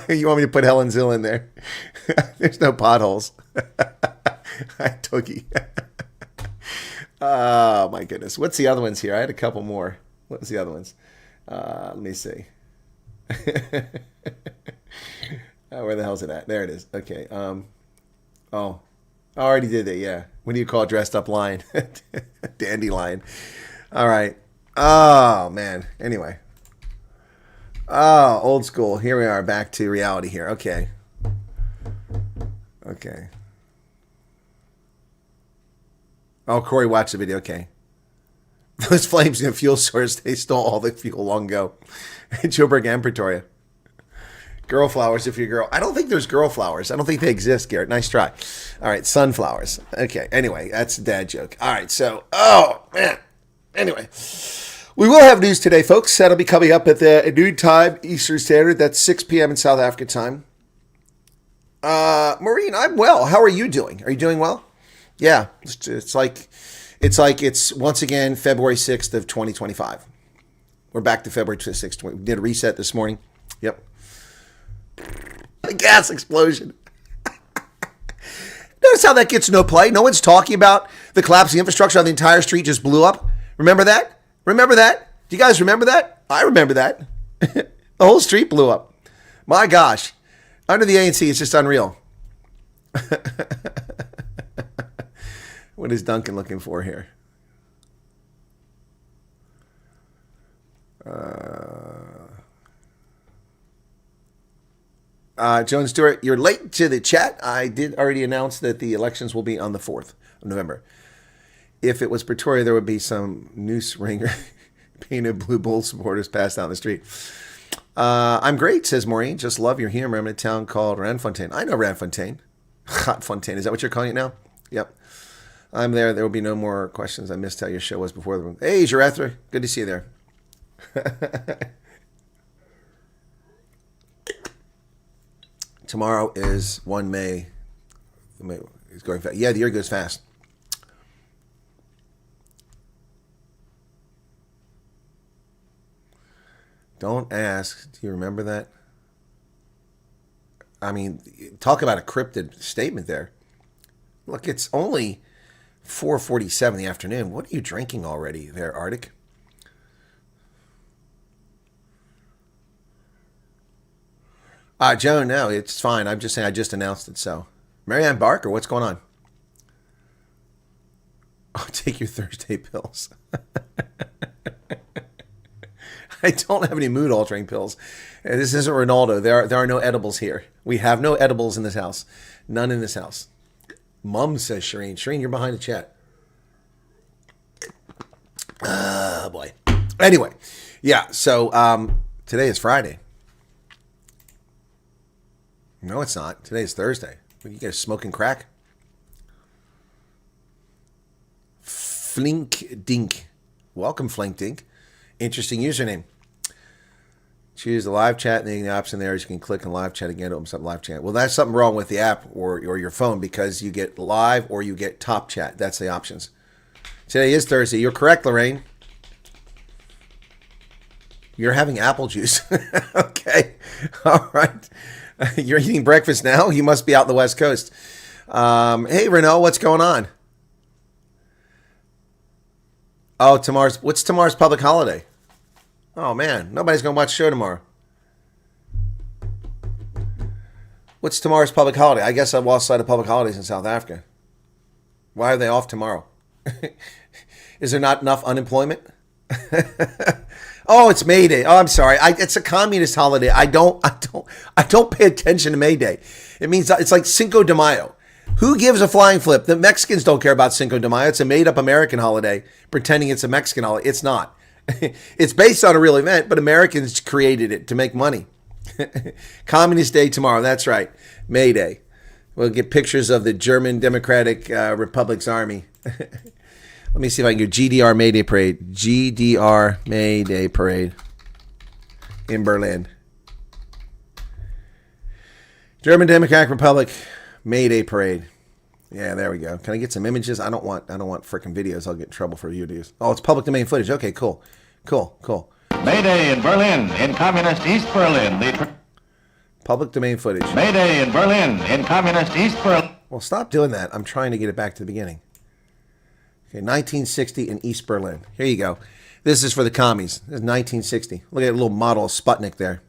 You want me to put Helen Zill in there? There's no potholes. Hi, Tookie. Oh, my goodness. What's the other ones here? I had a couple more. What was the other ones? Let me see. Where the hell's it at? There it is. Okay. Oh, I already did it. Yeah. What do you call dressed up lion? Dandelion. All right. Oh, man. Anyway. Oh, old school. Here we are. Back to reality here. Okay. Okay. Oh, Corey watched the video. Okay. Those flames in the fuel source, they stole all the fuel long ago. Joburg and Pretoria. Girl flowers if you're a girl. I don't think there's girl flowers. I don't think they exist, Garrett. Nice try. All right, sunflowers. Okay, anyway, that's a dad joke. All right, so, oh, man. Anyway, we will have news today, folks. That'll be coming up at the noon time, Eastern Standard. That's 6 p.m. in South Africa time. Maureen, I'm well. How are you doing? Are you doing well? Yeah, it's like it's once again February 6th of 2025. We're back to February 6th. We did a reset this morning. Yep. The gas explosion. Notice how that gets no play. No one's talking about the collapsing infrastructure on the entire street just blew up. Remember that? Remember that? Do you guys remember that? I remember that. The whole street blew up. My gosh. Under the ANC, it's just unreal. What is Duncan looking for here? Joan Stewart, you're late to the chat. I did already announce that the elections will be on the 4th of November. If it was Pretoria, there would be some noose ringer painted blue bull supporters passed down the street. I'm great, says Maureen. Just love your humor. I'm in a town called Randfontein. I know Randfontein. Hotfontein. Is that what you're calling it now? Yep. I'm there. There will be no more questions. I missed how your show was before the room. Hey, Jarethra. Good to see you there. Tomorrow is 1 May. It's going fast. Yeah, the year goes fast. Don't ask. Do you remember that? I mean, talk about a cryptid statement there. Look, it's only 4:47 in the afternoon. What are you drinking already there, Arctic? Joan, no, it's fine. I'm just saying I just announced it, so. Marianne Barker, what's going on? Oh, take your Thursday pills. I don't have any mood-altering pills. This isn't Ronaldo. There are no edibles here. We have no edibles in this house. None in this house. Mum, says Shireen. Shireen, you're behind the chat. Oh, boy. Anyway, yeah, so today is Friday. No, it's not. Today is Thursday. You guys smoking crack? Flink Dink. Welcome, Flink Dink. Interesting username. Choose the live chat, and then the option there is you can click on live chat again to open up live chat. Well, that's something wrong with the app or your phone because you get live or you get top chat. That's the options. Today is Thursday. You're correct, Lorraine. You're having apple juice. Okay. All right. You're eating breakfast now? You must be out in the West Coast. Hey, Renault, what's going on? Oh, what's tomorrow's public holiday? Oh, man, nobody's going to watch the show tomorrow. What's tomorrow's public holiday? I guess I've lost sight of public holidays in South Africa. Why are they off tomorrow? Is there not enough unemployment? Oh, it's May Day. Oh, I'm sorry. It's a communist holiday. I don't pay attention to May Day. It means it's like Cinco de Mayo. Who gives a flying flip? The Mexicans don't care about Cinco de Mayo. It's a made-up American holiday, pretending it's a Mexican holiday. It's not. It's based on a real event, but Americans created it to make money. Communist Day tomorrow. That's right. May Day. We'll get pictures of the German Democratic Republic's army. Let me see if I can get GDR May Day Parade. GDR May Day Parade in Berlin. German Democratic Republic May Day parade. Yeah, there we go. Can I get some images? I don't want freaking videos. I'll get in trouble for videos. Oh, it's public domain footage. Okay, cool. May Day in Berlin, in communist East Berlin. Public domain footage. May Day in Berlin, in communist East Berlin. Well, stop doing that. I'm trying to get it back to the beginning. Okay, 1960 in East Berlin. Here you go. This is for the commies. This is 1960. Look at a little model of Sputnik there.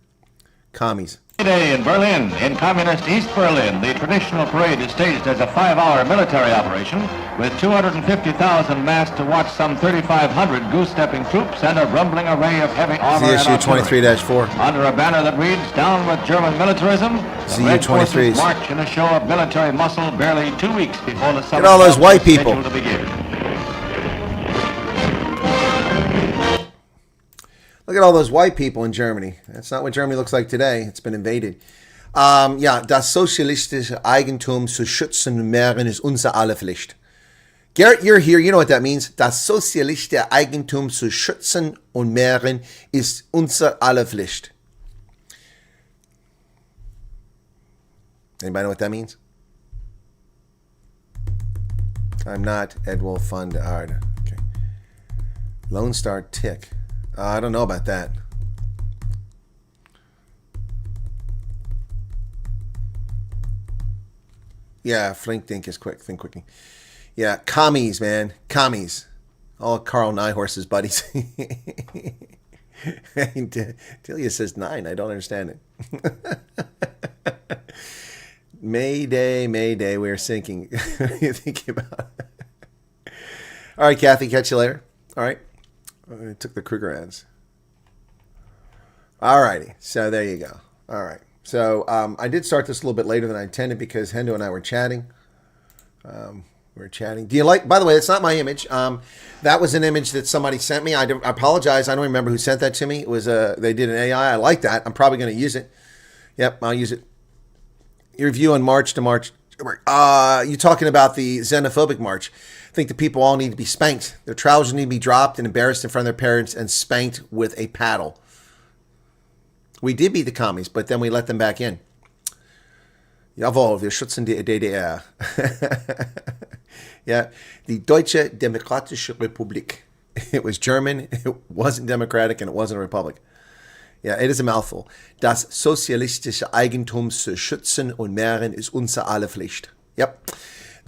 Commies. May Day in Berlin, in communist East Berlin. The traditional parade is staged as a 5-hour military operation with 250,000 massed to watch some 3,500 goose-stepping troops and a rumbling array of heavy armor and artillery. ZSU-23-4. Under a banner that reads, "Down with German militarism," the Red Forces march in a show of military muscle barely 2 weeks before the summer. Look at all those white people. To begin. Look at all those white people in Germany. That's not what Germany looks like today. It's been invaded. Ja, das sozialistische Eigentum zu schützen und mehren ist unser aller Pflicht. Garrett, you're here. You know what that means. Das sozialistische Eigentum zu schützen und mehren ist unser aller Pflicht. Anybody know what that means? I'm not Ed Wolf Fund. All right. Okay. Lone Star Tick. I don't know about that. Yeah, Flink Dink is quick. Think quicking. Yeah, commies, man. Commies. All Carl Nyhorse's buddies. Delia says 9. I don't understand it. Mayday, Mayday. We are sinking. What are you thinking about? All right, Kathy. Catch you later. All right. I took the Kruger ads. All righty. So there you go. All right. So I did start this a little bit later than I intended because Hendo and I were chatting. We were chatting. Do you like, by the way, it's not my image. That was an image that somebody sent me. I apologize. I don't remember who sent that to me. It was they did an AI. I like that. I'm probably going to use it. Yep, I'll use it. Your view on March to March. You talking about the xenophobic march. I think the people all need to be spanked. Their trousers need to be dropped and embarrassed in front of their parents and spanked with a paddle. We did beat the commies, but then we let them back in. Jawohl, wir schützen die DDR. Yeah, the Deutsche Demokratische Republik. It was German, it wasn't democratic, and it wasn't a republic. Yeah, it is a mouthful. Das sozialistische Eigentum zu schützen und mehren ist unser aller Pflicht. Yep.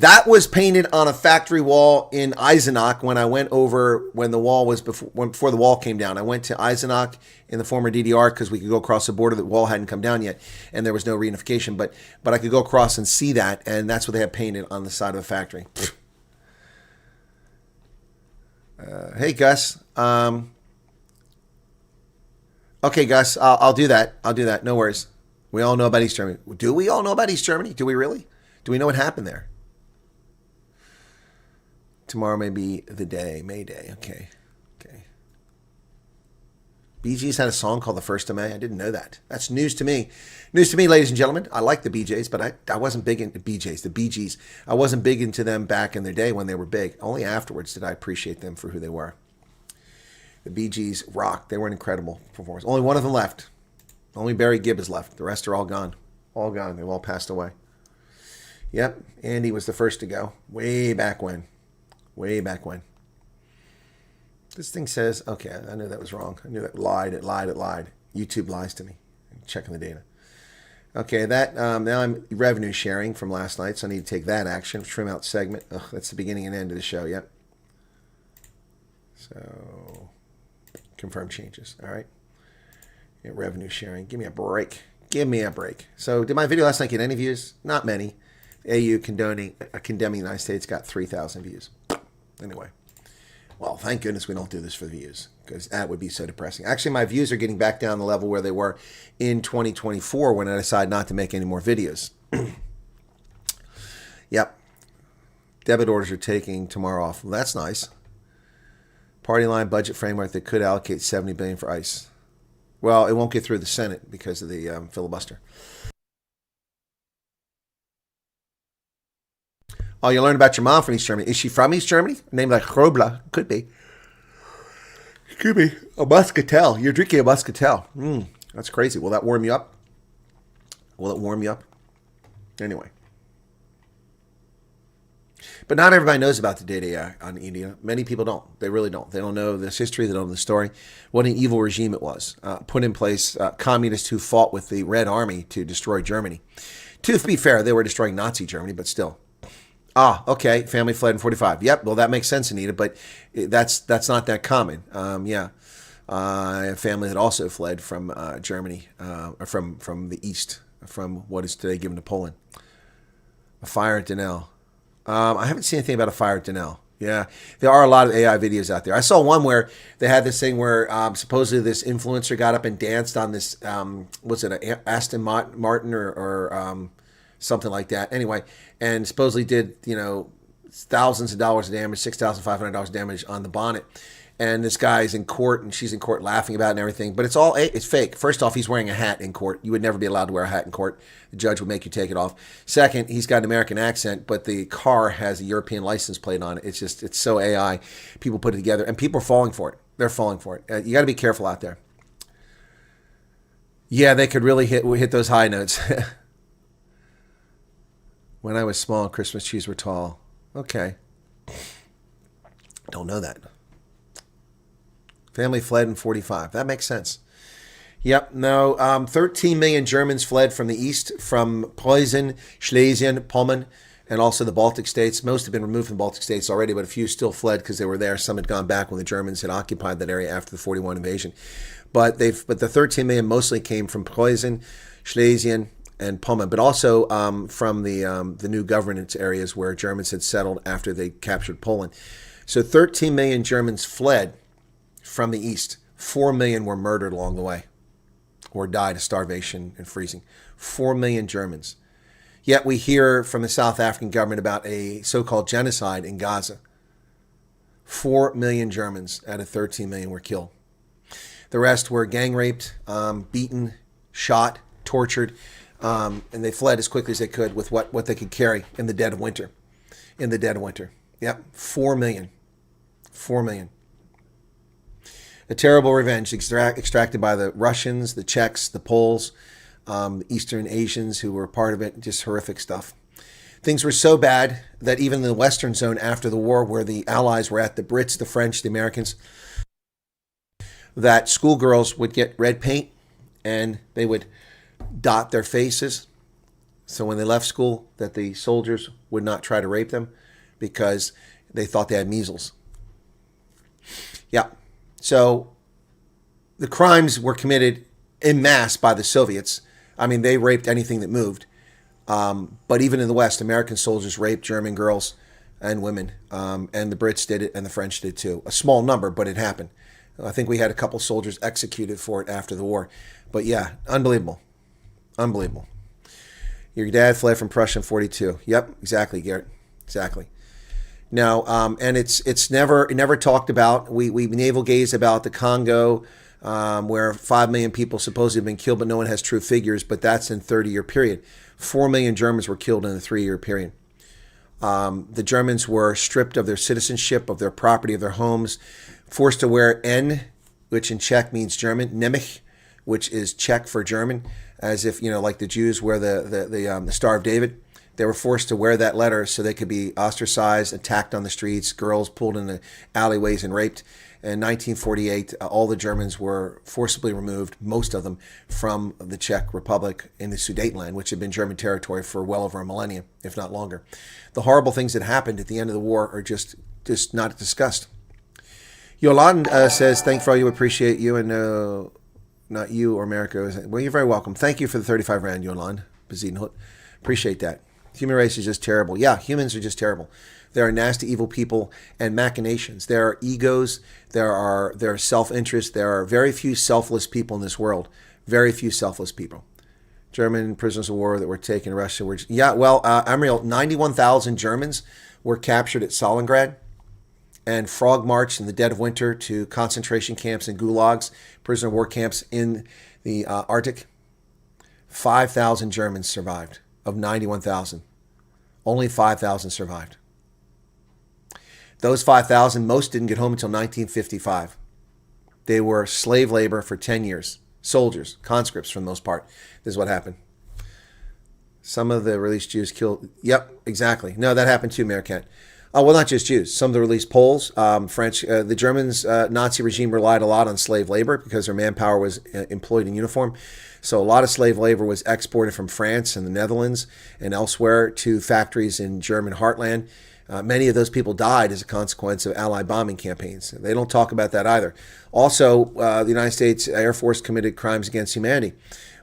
That was painted on a factory wall in Eisenach when I went over, when the wall was before the wall came down. I went to Eisenach in the former DDR because we could go across the border. The wall hadn't come down yet, and there was no reunification. But I could go across and see that, and that's what they had painted on the side of the factory. Hey, Gus. Okay, Gus, I'll do that. I'll do that. No worries. We all know about East Germany. Do we all know about East Germany? Do we really? Do we know what happened there? Tomorrow may be the day. May Day. Okay. Bee Gees had a song called The 1st of May. I didn't know that. That's news to me. News to me, ladies and gentlemen. I like the Bee Gees, but I wasn't big into Bee Gees. The Bee Gees. I wasn't big into them back in their day when they were big. Only afterwards did I appreciate them for who they were. The Bee Gees rocked. They were an incredible performance. Only one of them left. Only Barry Gibb is left. The rest are all gone. All gone. They've all passed away. Yep. Andy was the first to go. Way back when. Way back when. This thing says, okay, I knew that was wrong. I knew that lied. It lied. YouTube lies to me. I'm checking the data. Okay, that now I'm revenue sharing from last night, so I need to take that action. Trim out segment. Ugh, that's the beginning and end of the show. Yep. So, confirm changes. All right. Yeah, revenue sharing. Give me a break. Give me a break. So, did my video last night get any views? Not many. AU condemning the United States got 3,000 views. Anyway, well, thank goodness we don't do this for the views because that would be so depressing. Actually, my views are getting back down the level where they were in 2024 when I decided not to make any more videos. Yep. Debit orders are taking tomorrow off. Well, that's nice. Party line budget framework that could allocate $70 billion for ICE. Well, it won't get through the Senate because of the filibuster. Oh, you learned about your mom from East Germany. Is she from East Germany? Named like Hrobla. Could be. Could be. A muscatel. You're drinking a muscatel. That's crazy. Will that warm you up? Will it warm you up? Anyway. But not everybody knows about the Day-Day on India. Many people don't. They really don't. They don't know this history. They don't know the story. What an evil regime it was. Put in place communists who fought with the Red Army to destroy Germany. To be fair, they were destroying Nazi Germany, but still. Okay. Family fled in 45. Yep. Well, that makes sense, Anita, but that's not that common. A family that also fled from Germany, from the east, from what is today given to Poland. A fire at Denel. I haven't seen anything about a fire at Denel. Yeah, there are a lot of AI videos out there. I saw one where they had this thing where supposedly this influencer got up and danced on this, was it an Aston Martin or something like that? Anyway, and supposedly did, thousands of dollars of damage, $6,500 damage on the bonnet. And this guy's in court, and she's in court laughing about it and everything. But it's fake. First off, he's wearing a hat in court. You would never be allowed to wear a hat in court. The judge would make you take it off. Second, he's got an American accent, but the car has a European license plate on it. It's so AI. People put it together, and people are falling for it. They're falling for it. You got to be careful out there. Yeah, they could really hit those high notes. When I was small, Christmas trees were tall. Okay. Don't know that. Family fled in 45. That makes sense. Yep. No, 13 million Germans fled from the east, from Preußen, Schlesien, Pommern, and also the Baltic states. Most have been removed from the Baltic states already, but a few still fled because they were there. Some had gone back when the Germans had occupied that area after the 41 invasion. But the 13 million mostly came from Preußen, Schlesien, and Pommern, but also from the new governance areas where Germans had settled after they captured Poland. So 13 million Germans fled from the east. 4 million were murdered along the way or died of starvation and freezing. 4 million Germans. Yet we hear from the South African government about a so-called genocide in Gaza. 4 million Germans out of 13 million were killed. The rest were gang raped, beaten, shot, tortured, and they fled as quickly as they could with what they could carry in the dead of winter. Yep, 4 million. 4 million. A terrible revenge extracted by the Russians, the Czechs, the Poles, the Eastern Asians who were part of it. Just horrific stuff. Things were so bad that even in the Western zone after the war, where the Allies were at, the Brits, the French, the Americans, that schoolgirls would get red paint and they would dot their faces. So when they left school, that the soldiers would not try to rape them because they thought they had measles. Yeah. So the crimes were committed en masse by the Soviets. I mean, they raped anything that moved. But even in the West, American soldiers raped German girls and women. And the Brits did it and the French did too. A small number, but it happened. I think we had a couple soldiers executed for it after the war. But yeah, unbelievable. Unbelievable. Your dad fled from Prussia in 42. Yep, exactly, Garrett. Exactly. Now, and it's never talked about. We navel gaze about the Congo, where 5 million people supposedly have been killed, but no one has true figures. But that's in 30-year period. 4 million Germans were killed in a 3-year period. The Germans were stripped of their citizenship, of their property, of their homes, forced to wear N, which in Czech means German, Nemich, which is Czech for German, as if, like the Jews wear the Star of David. They were forced to wear that letter so they could be ostracized, attacked on the streets, girls pulled into alleyways and raped. In 1948, all the Germans were forcibly removed, most of them, from the Czech Republic in the Sudetenland, which had been German territory for well over a millennium, if not longer. The horrible things that happened at the end of the war are just not discussed. Yolande says, thank for all you, appreciate you, and not you or America. Well, you're very welcome. Thank you for the 35 Rand, Yolande Bezuidenhout. Appreciate that. Human race is just terrible. Yeah, humans are just terrible. There are nasty, evil people and machinations. There are egos. There are self-interest. There are very few selfless people in this world. Very few selfless people. German prisoners of war that were taken to Russia were... Yeah, well, Amriel, 91,000 Germans were captured at Stalingrad and frog marched in the dead of winter to concentration camps and gulags, prisoner of war camps in the Arctic. 5,000 Germans survived of 91,000. Only 5,000 survived. Those 5,000, most didn't get home until 1955. They were slave labor for 10 years. Soldiers, conscripts for the most part. This is what happened. Some of the released Jews killed. Yep, exactly. No, that happened too, Mayor Kent. Oh, well, not just Jews. Some of the released Poles, French, the Germans, Nazi regime relied a lot on slave labor because their manpower was employed in uniform. So a lot of slave labor was exported from France and the Netherlands and elsewhere to factories in German heartland. Many of those people died as a consequence of Allied bombing campaigns. They don't talk about that either. Also, the United States Air Force committed crimes against humanity.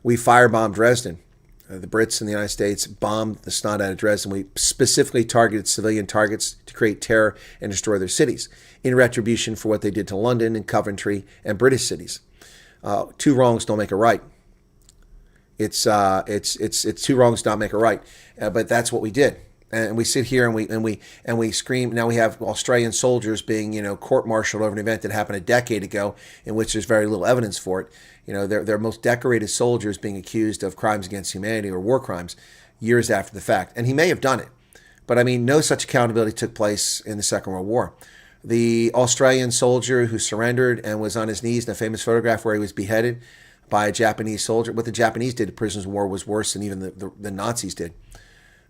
We firebombed Dresden. The Brits in the United States bombed the snot out of Dresden. We specifically targeted civilian targets to create terror and destroy their cities in retribution for what they did to London and Coventry and British cities. Two wrongs don't make a right. It's two wrongs don't make a right. But that's what we did. And we sit here and we scream. Now we have Australian soldiers being, court-martialed over an event that happened a decade ago, in which there's very little evidence for it. Their most decorated soldiers being accused of crimes against humanity or war crimes years after the fact. And he may have done it, but no such accountability took place in the Second World War. The Australian soldier who surrendered and was on his knees in a famous photograph where he was beheaded by a Japanese soldier. What the Japanese did to prisoners of war was worse than even the Nazis did.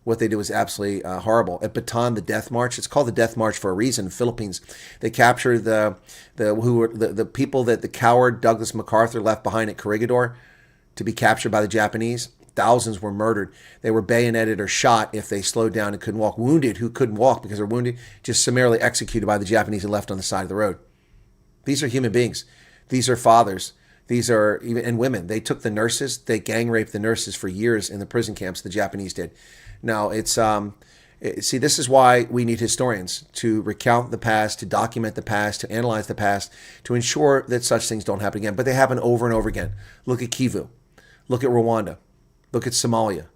What they did was absolutely horrible. At Bataan, the Death March, it's called the Death March for a reason. Philippines, they captured the people that the coward Douglas MacArthur left behind at Corregidor to be captured by the Japanese. Thousands were murdered. They were bayoneted or shot if they slowed down and couldn't walk. Wounded who couldn't walk because they're wounded, just summarily executed by the Japanese and left on the side of the road. These are human beings. These are fathers. These are and women. They took the nurses. They gang raped the nurses for years in the prison camps. The Japanese did. Now, this is why we need historians to recount the past, to document the past, to analyze the past, to ensure that such things don't happen again. But they happen over and over again. Look at Kivu. Look at Rwanda. Look at Somalia.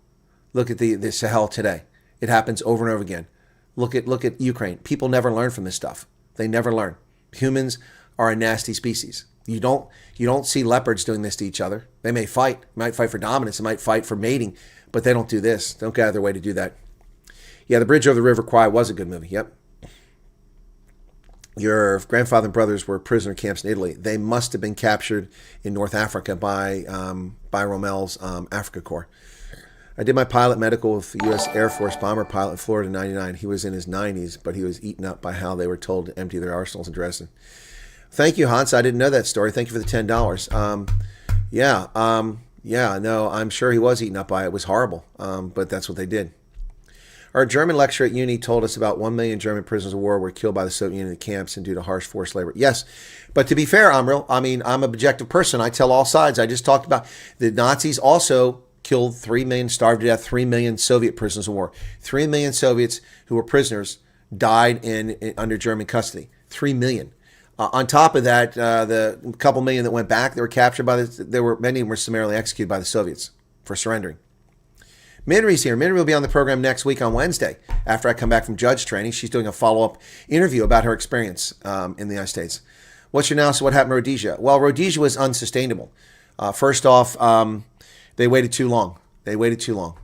Look at the Sahel today. It happens over and over again. Look at Ukraine. People never learn from this stuff. They never learn. Humans are a nasty species. You don't see leopards doing this to each other. They may fight. They might fight for dominance. They might fight for mating. But they don't do this. They don't go out of their way to do that. Yeah, The Bridge over the River Kwai was a good movie. Yep. Your grandfather and brothers were prisoner camps in Italy. They must have been captured in North Africa by Rommel's Africa Corps. I did my pilot medical with the U.S. Air Force bomber pilot in Florida in 99. He was in his 90s, but he was eaten up by how they were told to empty their arsenals in Dresden. Thank you, Hans. I didn't know that story. Thank you for the $10. Yeah, no, I'm sure he was eaten up by it. It was horrible, but that's what they did. Our German lecturer at uni told us about 1 million German prisoners of war were killed by the Soviet Union in the camps and due to harsh forced labor. Yes, but to be fair, Amril, I'm an objective person. I tell all sides. I just talked about the Nazis also killed 3 million, starved to death 3 million Soviet prisoners of war. 3 million Soviets who were prisoners died under German custody. 3 million. On top of that, the couple million that went back, they were captured by many of them were summarily executed by the Soviets for surrendering. Minri's here. Minri will be on the program next week on Wednesday after I come back from judge training. She's doing a follow-up interview about her experience in the United States. What's your analysis of what happened to Rhodesia? Well, Rhodesia was unsustainable. First off, they waited too long. They waited too long.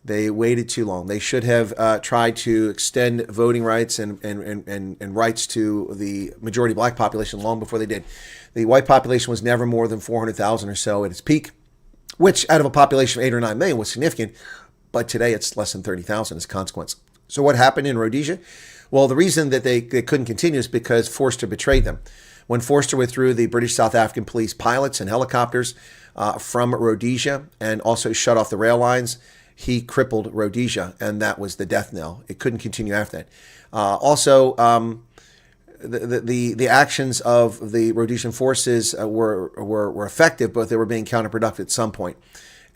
They should have tried to extend voting rights and rights to the majority black population long before they did. The white population was never more than 400,000 or so at its peak, which out of a population of 8 or 9 million was significant, but today it's less than 30,000 as a consequence. So what happened in Rhodesia? Well, the reason that they couldn't continue is because Forster betrayed them. When Forster withdrew the British South African police pilots and helicopters from Rhodesia and also shut off the rail lines, he crippled Rhodesia, and that was the death knell. It couldn't continue after that. The actions of the Rhodesian forces were effective, but they were being counterproductive at some point.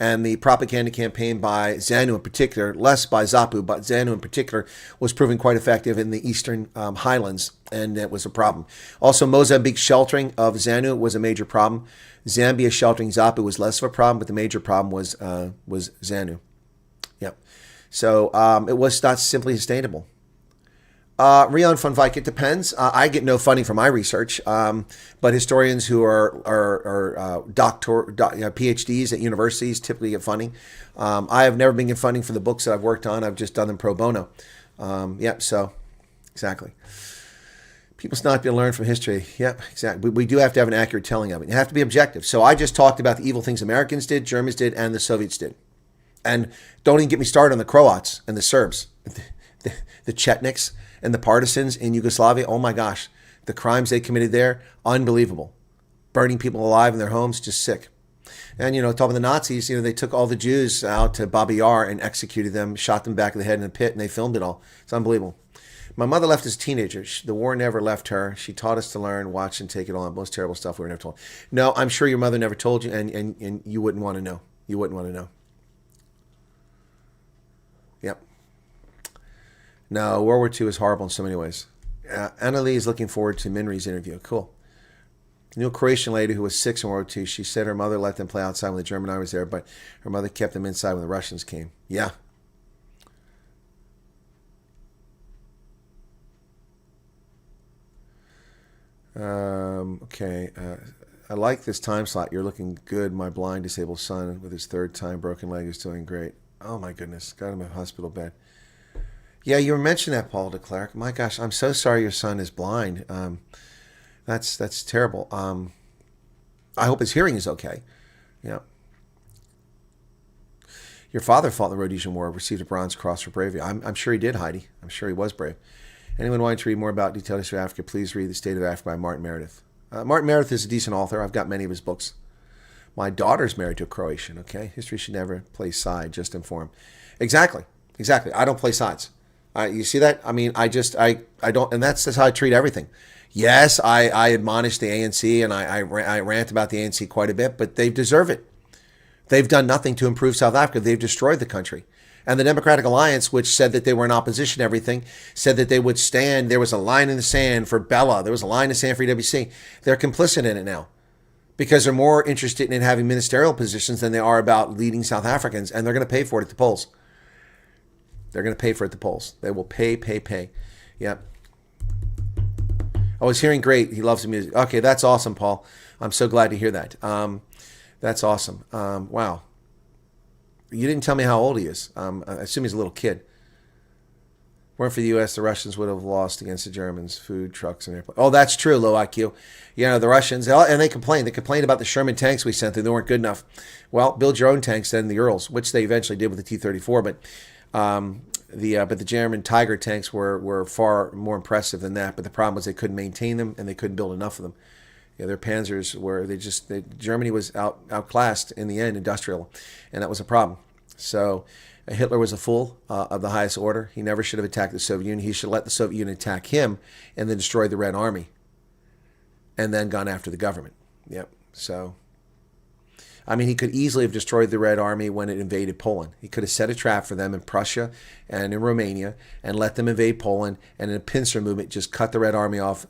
And the propaganda campaign by ZANU in particular, less by ZAPU, but ZANU in particular, was proving quite effective in the eastern highlands, and it was a problem. Also, Mozambique's sheltering of ZANU was a major problem. Zambia sheltering ZAPU was less of a problem, but the major problem was ZANU. Yep. So it was not simply sustainable. Rion von Vijk, it depends. I get no funding for my research, but historians who are PhDs at universities typically get funding. I have never been getting funding for the books that I've worked on. I've just done them pro bono. So exactly. People not be able to learn from history. Yep, exactly. We do have to have an accurate telling of it. You have to be objective. So I just talked about the evil things Americans did, Germans did, and the Soviets did. And don't even get me started on the Croats and the Serbs, the Chetniks and the partisans in Yugoslavia. Oh my gosh, the crimes they committed there, unbelievable. Burning people alive in their homes, just sick. And, talking about the Nazis, they took all the Jews out to Babi Yar and executed them, shot them back of the head in a pit, and they filmed it all. It's unbelievable. My mother left as a teenager. The war never left her. She taught us to learn, watch, and take it all. Most terrible stuff we were never told. No, I'm sure your mother never told you, and you wouldn't want to know. You wouldn't want to know. Yep. No, World War II is horrible in so many ways. Anna Lee is looking forward to Minri's interview. Cool. I knew a Croatian lady who was 6 in World War II. She said her mother let them play outside when the German army was there, but her mother kept them inside when the Russians came. Yeah. Okay. I like this time slot. You're looking good. My blind disabled son with his 3rd time broken leg is doing great. Oh my goodness. Got him in a hospital bed. Yeah, you were mentioning that, Paul de Klerk. My gosh, I'm so sorry your son is blind. That's terrible. I hope his hearing is okay. Yeah. Your father fought in the Rhodesian War, received a Bronze Cross for bravery. I'm sure he did, Heidi. I'm sure he was brave. Anyone wanting to read more about detailed history of Africa, please read The State of Africa by Martin Meredith. Martin Meredith is a decent author. I've got many of his books. My daughter's married to a Croatian, okay? History should never play side, just inform. Exactly. I don't play sides. You see that? I mean, I don't, and that's how I treat everything. Yes, I admonish the ANC and I rant about the ANC quite a bit, but they deserve it. They've done nothing to improve South Africa. They've destroyed the country. And the Democratic Alliance, which said that they were in opposition to everything, said that they would stand. There was a line in the sand for Bella. There was a line in the sand for EWC. They're complicit in it now because they're more interested in having ministerial positions than they are about leading South Africans, and they're going to pay for it at the polls. They're going to pay for it at the polls. They will pay. Yep. I was hearing great. He loves the music. Okay, that's awesome, Paul. I'm so glad to hear that. That's awesome. Wow. You didn't tell me how old he is. I assume he's a little kid. Weren't for the U.S., the Russians would have lost against the Germans. Food, trucks, and airplanes. Oh, that's true, low IQ. The Russians, and they complained. They complained about the Sherman tanks we sent them. They weren't good enough. Well, build your own tanks then, the Urals, which they eventually did with the T-34. But the German Tiger tanks were far more impressive than that. But the problem was they couldn't maintain them, and they couldn't build enough of them. Their Panzers were, Germany was outclassed in the end, industrial, and that was a problem. So Hitler was a fool of the highest order. He never should have attacked the Soviet Union. He should let the Soviet Union attack him and then destroy the Red Army and then gone after the government. Yep. So, I mean, he could easily have destroyed the Red Army when it invaded Poland. He could have set a trap for them in Prussia and in Romania and let them invade Poland, and in a pincer movement just cut the Red Army off,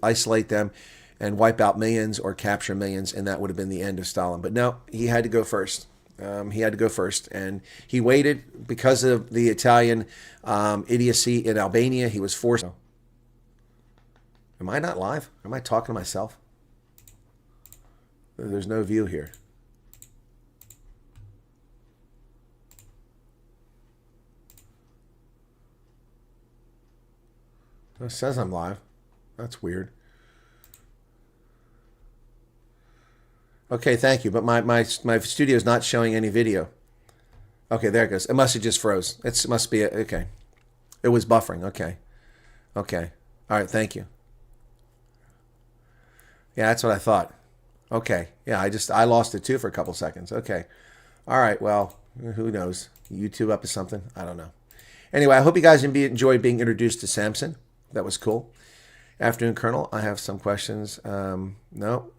isolate them, and wipe out millions or capture millions, and that would have been the end of Stalin. But no, he had to go first. And he waited because of the Italian idiocy in Albania. He was forced. Am I not live? Am I talking to myself? There's no view here. It says I'm live. That's weird. Okay, thank you. But my studio is not showing any video. Okay, there it goes. It must have just froze. It must be okay. It was buffering. Okay. All right, thank you. Yeah, that's what I thought. Okay. Yeah, I lost it too for a couple seconds. Okay. All right. Well, who knows? YouTube up to something? I don't know. Anyway, I hope you guys enjoyed being introduced to Samson. That was cool. Afternoon, Colonel. I have some questions. No.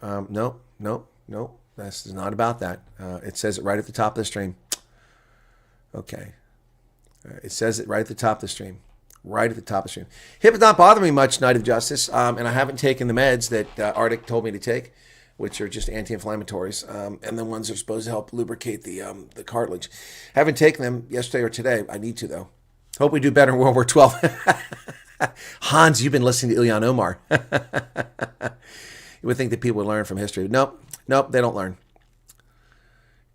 This is not about that. It says it right at the top of the stream. Okay. It says it right at the top of the stream. Right at the top of the stream. Hip does not bother me much, Knight of Justice, and I haven't taken the meds that Arctic told me to take, which are just anti-inflammatories, and the ones that are supposed to help lubricate the cartilage. Haven't taken them yesterday or today. I need to, though. Hope we do better in World War XII. Hans, you've been listening to Ilhan Omar. You would think that people would learn from history. Nope, they don't learn.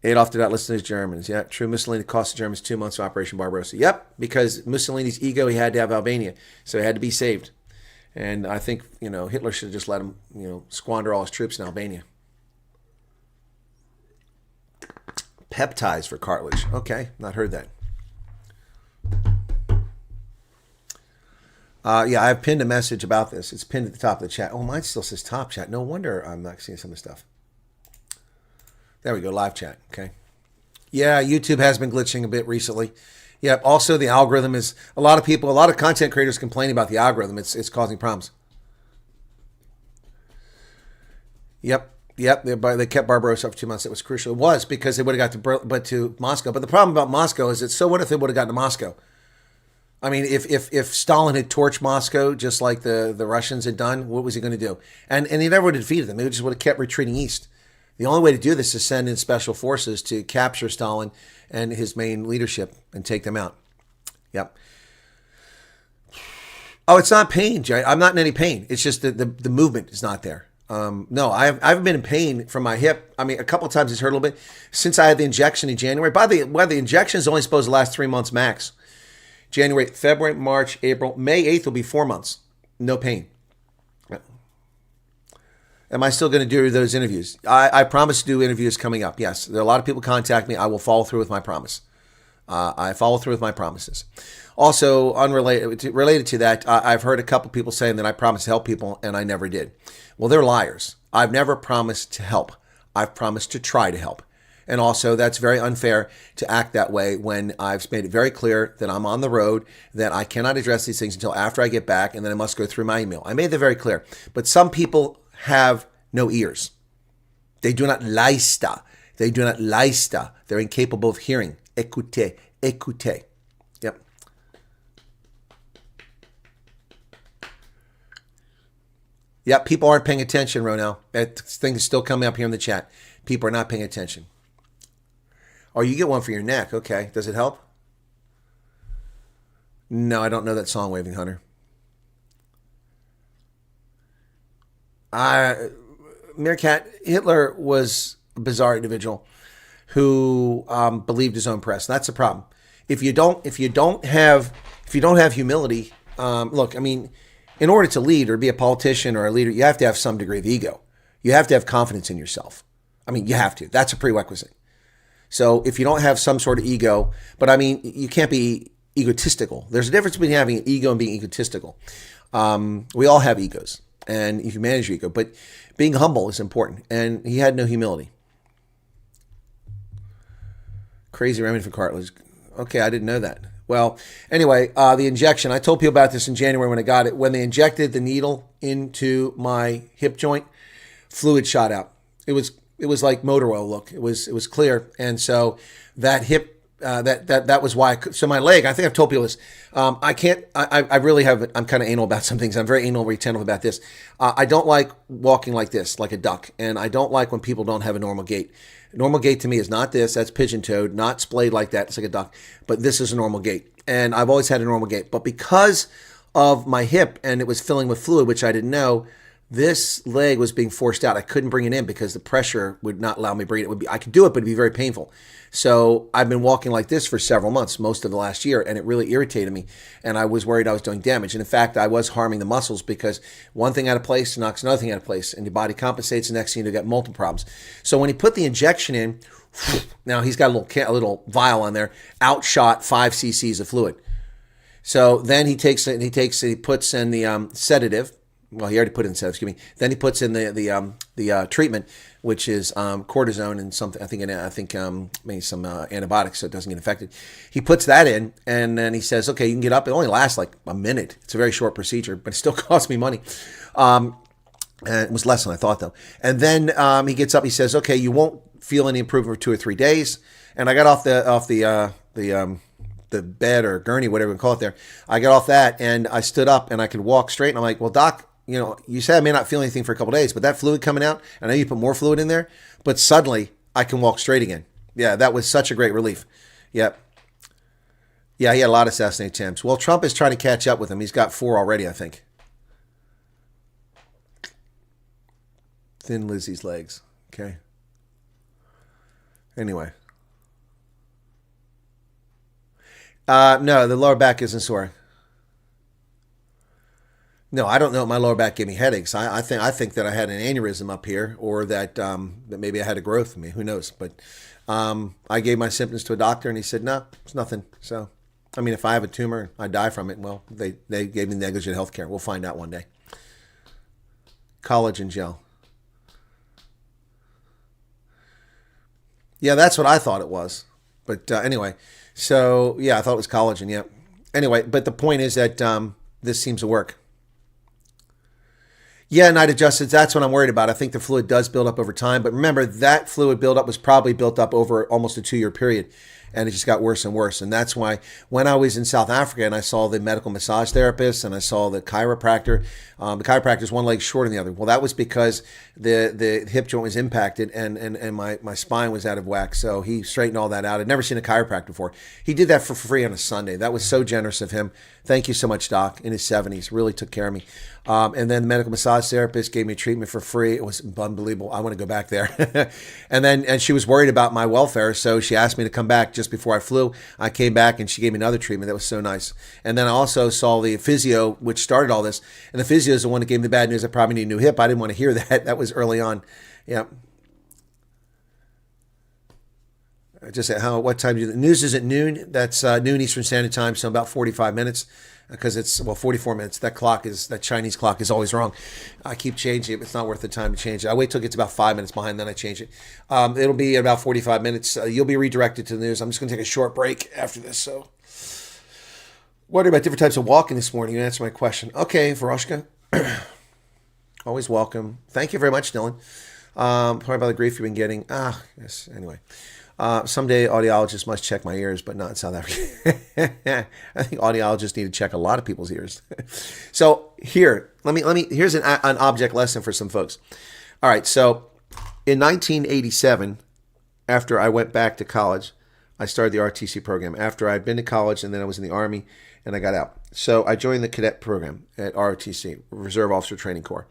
Adolf did not listen to his Germans. Yeah, true. Mussolini cost the Germans 2 months of Operation Barbarossa. Yep, because Mussolini's ego, he had to have Albania, so he had to be saved. And I think, Hitler should have just let him, squander all his troops in Albania. Peptides for cartilage. Okay, not heard that. Yeah, I've pinned a message about this. It's pinned at the top of the chat. Oh, mine still says top chat. No wonder I'm not seeing some of the stuff. There we go, live chat. Okay. Yeah, YouTube has been glitching a bit recently. Yep. Also, the algorithm is a lot of content creators complaining about the algorithm. It's causing problems. Yep. They kept Barbarossa for 2 months. It was crucial. It was because they would have got to Moscow. But the problem about Moscow is that so what if they would have gotten to Moscow? I mean, if Stalin had torched Moscow just like the Russians had done, what was he going to do? And he never would have defeated them. He just would have kept retreating east. The only way to do this is send in special forces to capture Stalin and his main leadership and take them out. Yep. Oh, it's not pain, Jay. I'm not in any pain. It's just that the movement is not there. No, I've been in pain from my hip. I mean, a couple of times it's hurt a little bit since I had the injection in January. By the way, the injection is only supposed to last 3 months max. January, February, March, April, May 8th will be 4 months. No pain. Am I still going to do those interviews? I promise to do interviews coming up. Yes, there are a lot of people contact me. I will follow through with my promise. I follow through with my promises. Also, related to that, I've heard a couple people saying that I promised to help people and I never did. Well, they're liars. I've never promised to help. I've promised to try to help. And also, that's very unfair to act that way when I've made it very clear that I'm on the road, that I cannot address these things until after I get back, and then I must go through my email. I made that very clear. But some people have no ears. They do not leista. They do not leista. They're incapable of hearing. Écoutez. Écoutez. Yep. Yep, people aren't paying attention, Ronell. That thing is still coming up here in the chat. People are not paying attention. Oh, you get one for your neck. Okay. Does it help? No, I don't know that song, Waving Hunter. Meerkat, Hitler was a bizarre individual who believed his own press. That's the problem. If you don't have humility, look, I mean, in order to lead or be a politician or a leader, you have to have some degree of ego. You have to have confidence in yourself. I mean, you have to. That's a prerequisite. So if you don't have some sort of ego, but I mean, you can't be egotistical. There's a difference between having an ego and being egotistical. We all have egos, and you can manage your ego, but being humble is important. And he had no humility. Crazy remedy for cartilage. Okay, I didn't know that. Well, anyway, the injection. I told people about this in January when I got it. When they injected the needle into my hip joint, fluid shot out. It was like motor oil look. It was clear, and so that hip that was why. So my leg. I think I've told people this. I can't. I really have. I'm kind of anal about some things. I'm very anal retentive about this. I don't like walking like this, like a duck, and I don't like when people don't have a normal gait. A normal gait to me is not this. That's pigeon-toed, not splayed like that. It's like a duck, but this is a normal gait, and I've always had a normal gait. But because of my hip and it was filling with fluid, which I didn't know, this leg was being forced out. I couldn't bring it in because the pressure would not allow me to bring it. I could do it, but it'd be very painful. So I've been walking like this for several months, most of the last year, and it really irritated me. And I was worried I was doing damage. And in fact, I was harming the muscles because one thing out of place knocks another thing out of place, and your body compensates. The next thing you get multiple problems. So when he put the injection in, now he's got a little vial on there, outshot 5 cc's of fluid. So then he puts in the sedative. Well, he already put in sedative, excuse me. Then he puts in the treatment, which is cortisone and something. I think maybe some antibiotics so it doesn't get infected. He puts that in, and then he says, "Okay, you can get up." It only lasts like a minute. It's a very short procedure, but it still costs me money. And it was less than I thought, though. And then he gets up. He says, "Okay, you won't feel any improvement for 2 or 3 days." And I got off the bed or gurney, whatever we call it there. I got off that, and I stood up, and I could walk straight. And I'm like, "Well, doc, you know, you said I may not feel anything for a couple of days, but that fluid coming out, I know you put more fluid in there, but suddenly I can walk straight again." Yeah, that was such a great relief. Yep. Yeah, he had a lot of assassination attempts. Well, Trump is trying to catch up with him. He's got 4 already, I think. Thin Lizzie's legs. Okay. Anyway. No, the lower back isn't sore. No, I don't know if my lower back gave me headaches. I think that I had an aneurysm up here, or that that maybe I had a growth in me. Who knows? But I gave my symptoms to a doctor, and he said, no, it's nothing. So, I mean, if I have a tumor, I die from it. Well, they gave me negligent health care. We'll find out one day. Collagen gel. Yeah, that's what I thought it was. But anyway, so yeah, I thought it was collagen. Yeah. Anyway, but the point is that this seems to work. Yeah, night adjusted, that's what I'm worried about. I think the fluid does build up over time. But remember, that fluid buildup was probably built up over almost a 2-year period. And it just got worse and worse. And that's why when I was in South Africa and I saw the medical massage therapist and I saw the chiropractor is one leg shorter than the other. Well, that was because the hip joint was impacted and my spine was out of whack. So he straightened all that out. I'd never seen a chiropractor before. He did that for free on a Sunday. That was so generous of him. Thank you so much, Doc. In his 70s, really took care of me. And then the medical massage therapist gave me treatment for free. It was unbelievable. I want to go back there. and she was worried about my welfare, so she asked me to come back just before I flew. I came back and she gave me another treatment. That was so nice. And then I also saw the physio, which started all this. And the physio is the one that gave me the bad news. I probably need a new hip. I didn't want to hear that. That was early on. Yeah. Just at what time do you? The news is at noon. That's noon Eastern Standard Time, so about 45 minutes. Because it's 44 minutes. That Chinese clock is always wrong. I keep changing it. It's not worth the time to change it. I wait till it gets about 5 minutes behind, then I change it. It'll be about 45 minutes. You'll be redirected to the news. I'm just going to take a short break after this. So, wondering about different types of walking this morning. You answer my question. Okay, Varoshka. Always welcome. Thank you very much, Dylan. Sorry about the grief you've been getting. Yes. Anyway. Someday audiologists must check my ears, but not in South Africa. I think audiologists need to check a lot of people's ears. So here, here's an object lesson for some folks. All right. So in 1987, after I went back to college, I started the ROTC program after I'd been to college and then I was in the Army and I got out. So I joined the cadet program at ROTC, Reserve Officer Training Corps.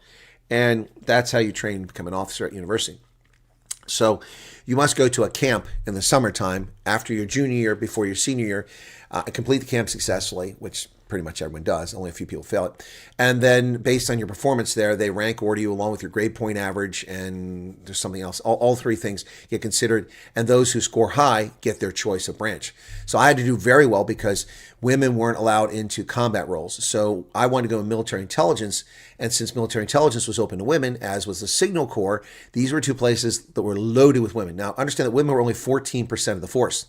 And that's how you train to become an officer at university. So you must go to a camp in the summertime after your junior year, before your senior year, complete the camp successfully, which pretty much everyone does. Only a few people fail it. And then based on your performance there, they rank order you along with your grade point average, and there's something else. All three things get considered, and those who score high get their choice of branch. So I had to do very well because women weren't allowed into combat roles. So I wanted to go in military intelligence, and since military intelligence was open to women, as was the Signal Corps, these were two places that were loaded with women. Now, understand that women were only 14% of the force.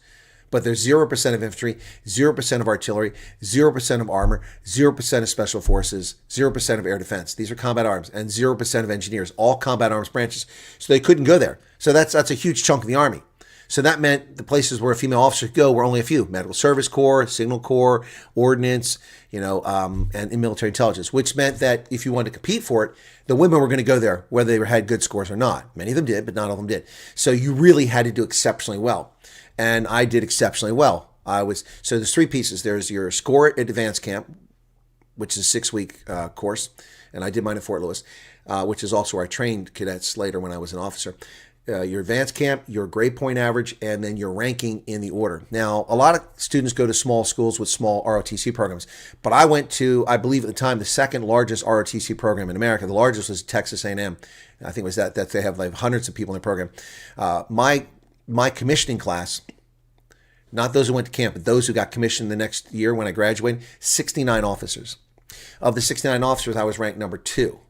But there's 0% of infantry, 0% of artillery, 0% of armor, 0% of special forces, 0% of air defense. These are combat arms, and 0% of engineers, all combat arms branches. So they couldn't go there. So that's a huge chunk of the Army. So that meant the places where a female officer could go were only a few: Medical Service Corps, Signal Corps, Ordnance, and in military intelligence, which meant that if you wanted to compete for it, the women were going to go there, whether they had good scores or not. Many of them did, but not all of them did. So you really had to do exceptionally well. And I did exceptionally well. So there's three pieces. There's your score at advanced camp, which is a 6-week course. And I did mine at Fort Lewis, which is also where I trained cadets later when I was an officer. Your advanced camp, your grade point average, and then your ranking in the order. Now, a lot of students go to small schools with small ROTC programs, but I went to, I believe at the time, the second largest ROTC program in America. The largest was Texas A&M. I think it was that they have like hundreds of people in the program. My commissioning class, not those who went to camp, but those who got commissioned the next year when I graduated, 69 officers. Of the 69 officers, I was ranked number 2.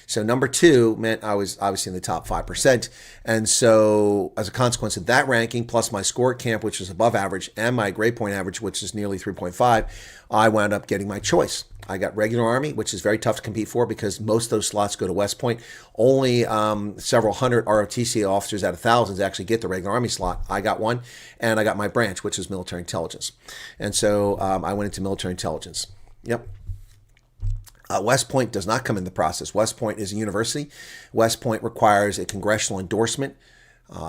So number 2 meant I was obviously in the top 5%. And so as a consequence of that ranking, plus my score at camp, which was above average, and my grade point average, which is nearly 3.5, I wound up getting my choice. I got regular Army, which is very tough to compete for because most of those slots go to West Point. Only several hundred ROTC officers out of thousands actually get the regular Army slot. I got one, and I got my branch, which is military intelligence. And so I went into military intelligence. Yep. West Point does not come in the process. West Point is a university. West Point requires a congressional endorsement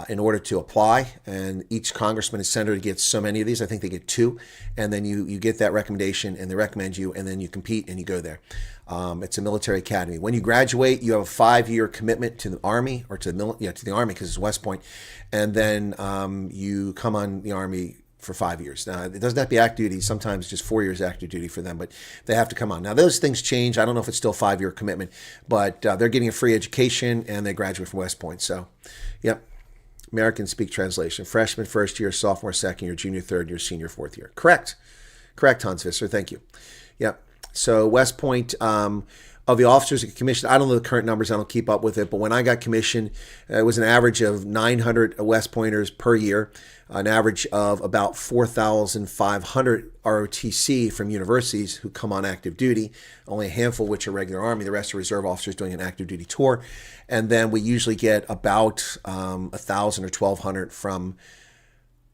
in order to apply, and each congressman and senator gets so many of these. I think they get 2, and then you get that recommendation, and they recommend you, and then you compete and you go there. It's a military academy. When you graduate, you have a 5-year commitment to the Army, or to the Army because it's West Point, and then you come on the Army for 5 years. Now, it doesn't have to be active duty. Sometimes just 4 years active duty for them, but they have to come on. Now, those things change. I don't know if it's still a 5-year commitment, but they're getting a free education and they graduate from West Point. So, yep. American Speak Translation. Freshman, first year, sophomore, second year, junior, third year, senior, fourth year. Correct. Correct, Hans Visser. Thank you. Yep. So West Point, of the officers that commissioned, I don't know the current numbers. I don't keep up with it. But when I got commissioned, it was an average of 900 West Pointers per year, an average of about 4,500 ROTC from universities who come on active duty, only a handful which are regular Army, the rest are reserve officers doing an active duty tour. And then we usually get about 1,000 or 1,200 from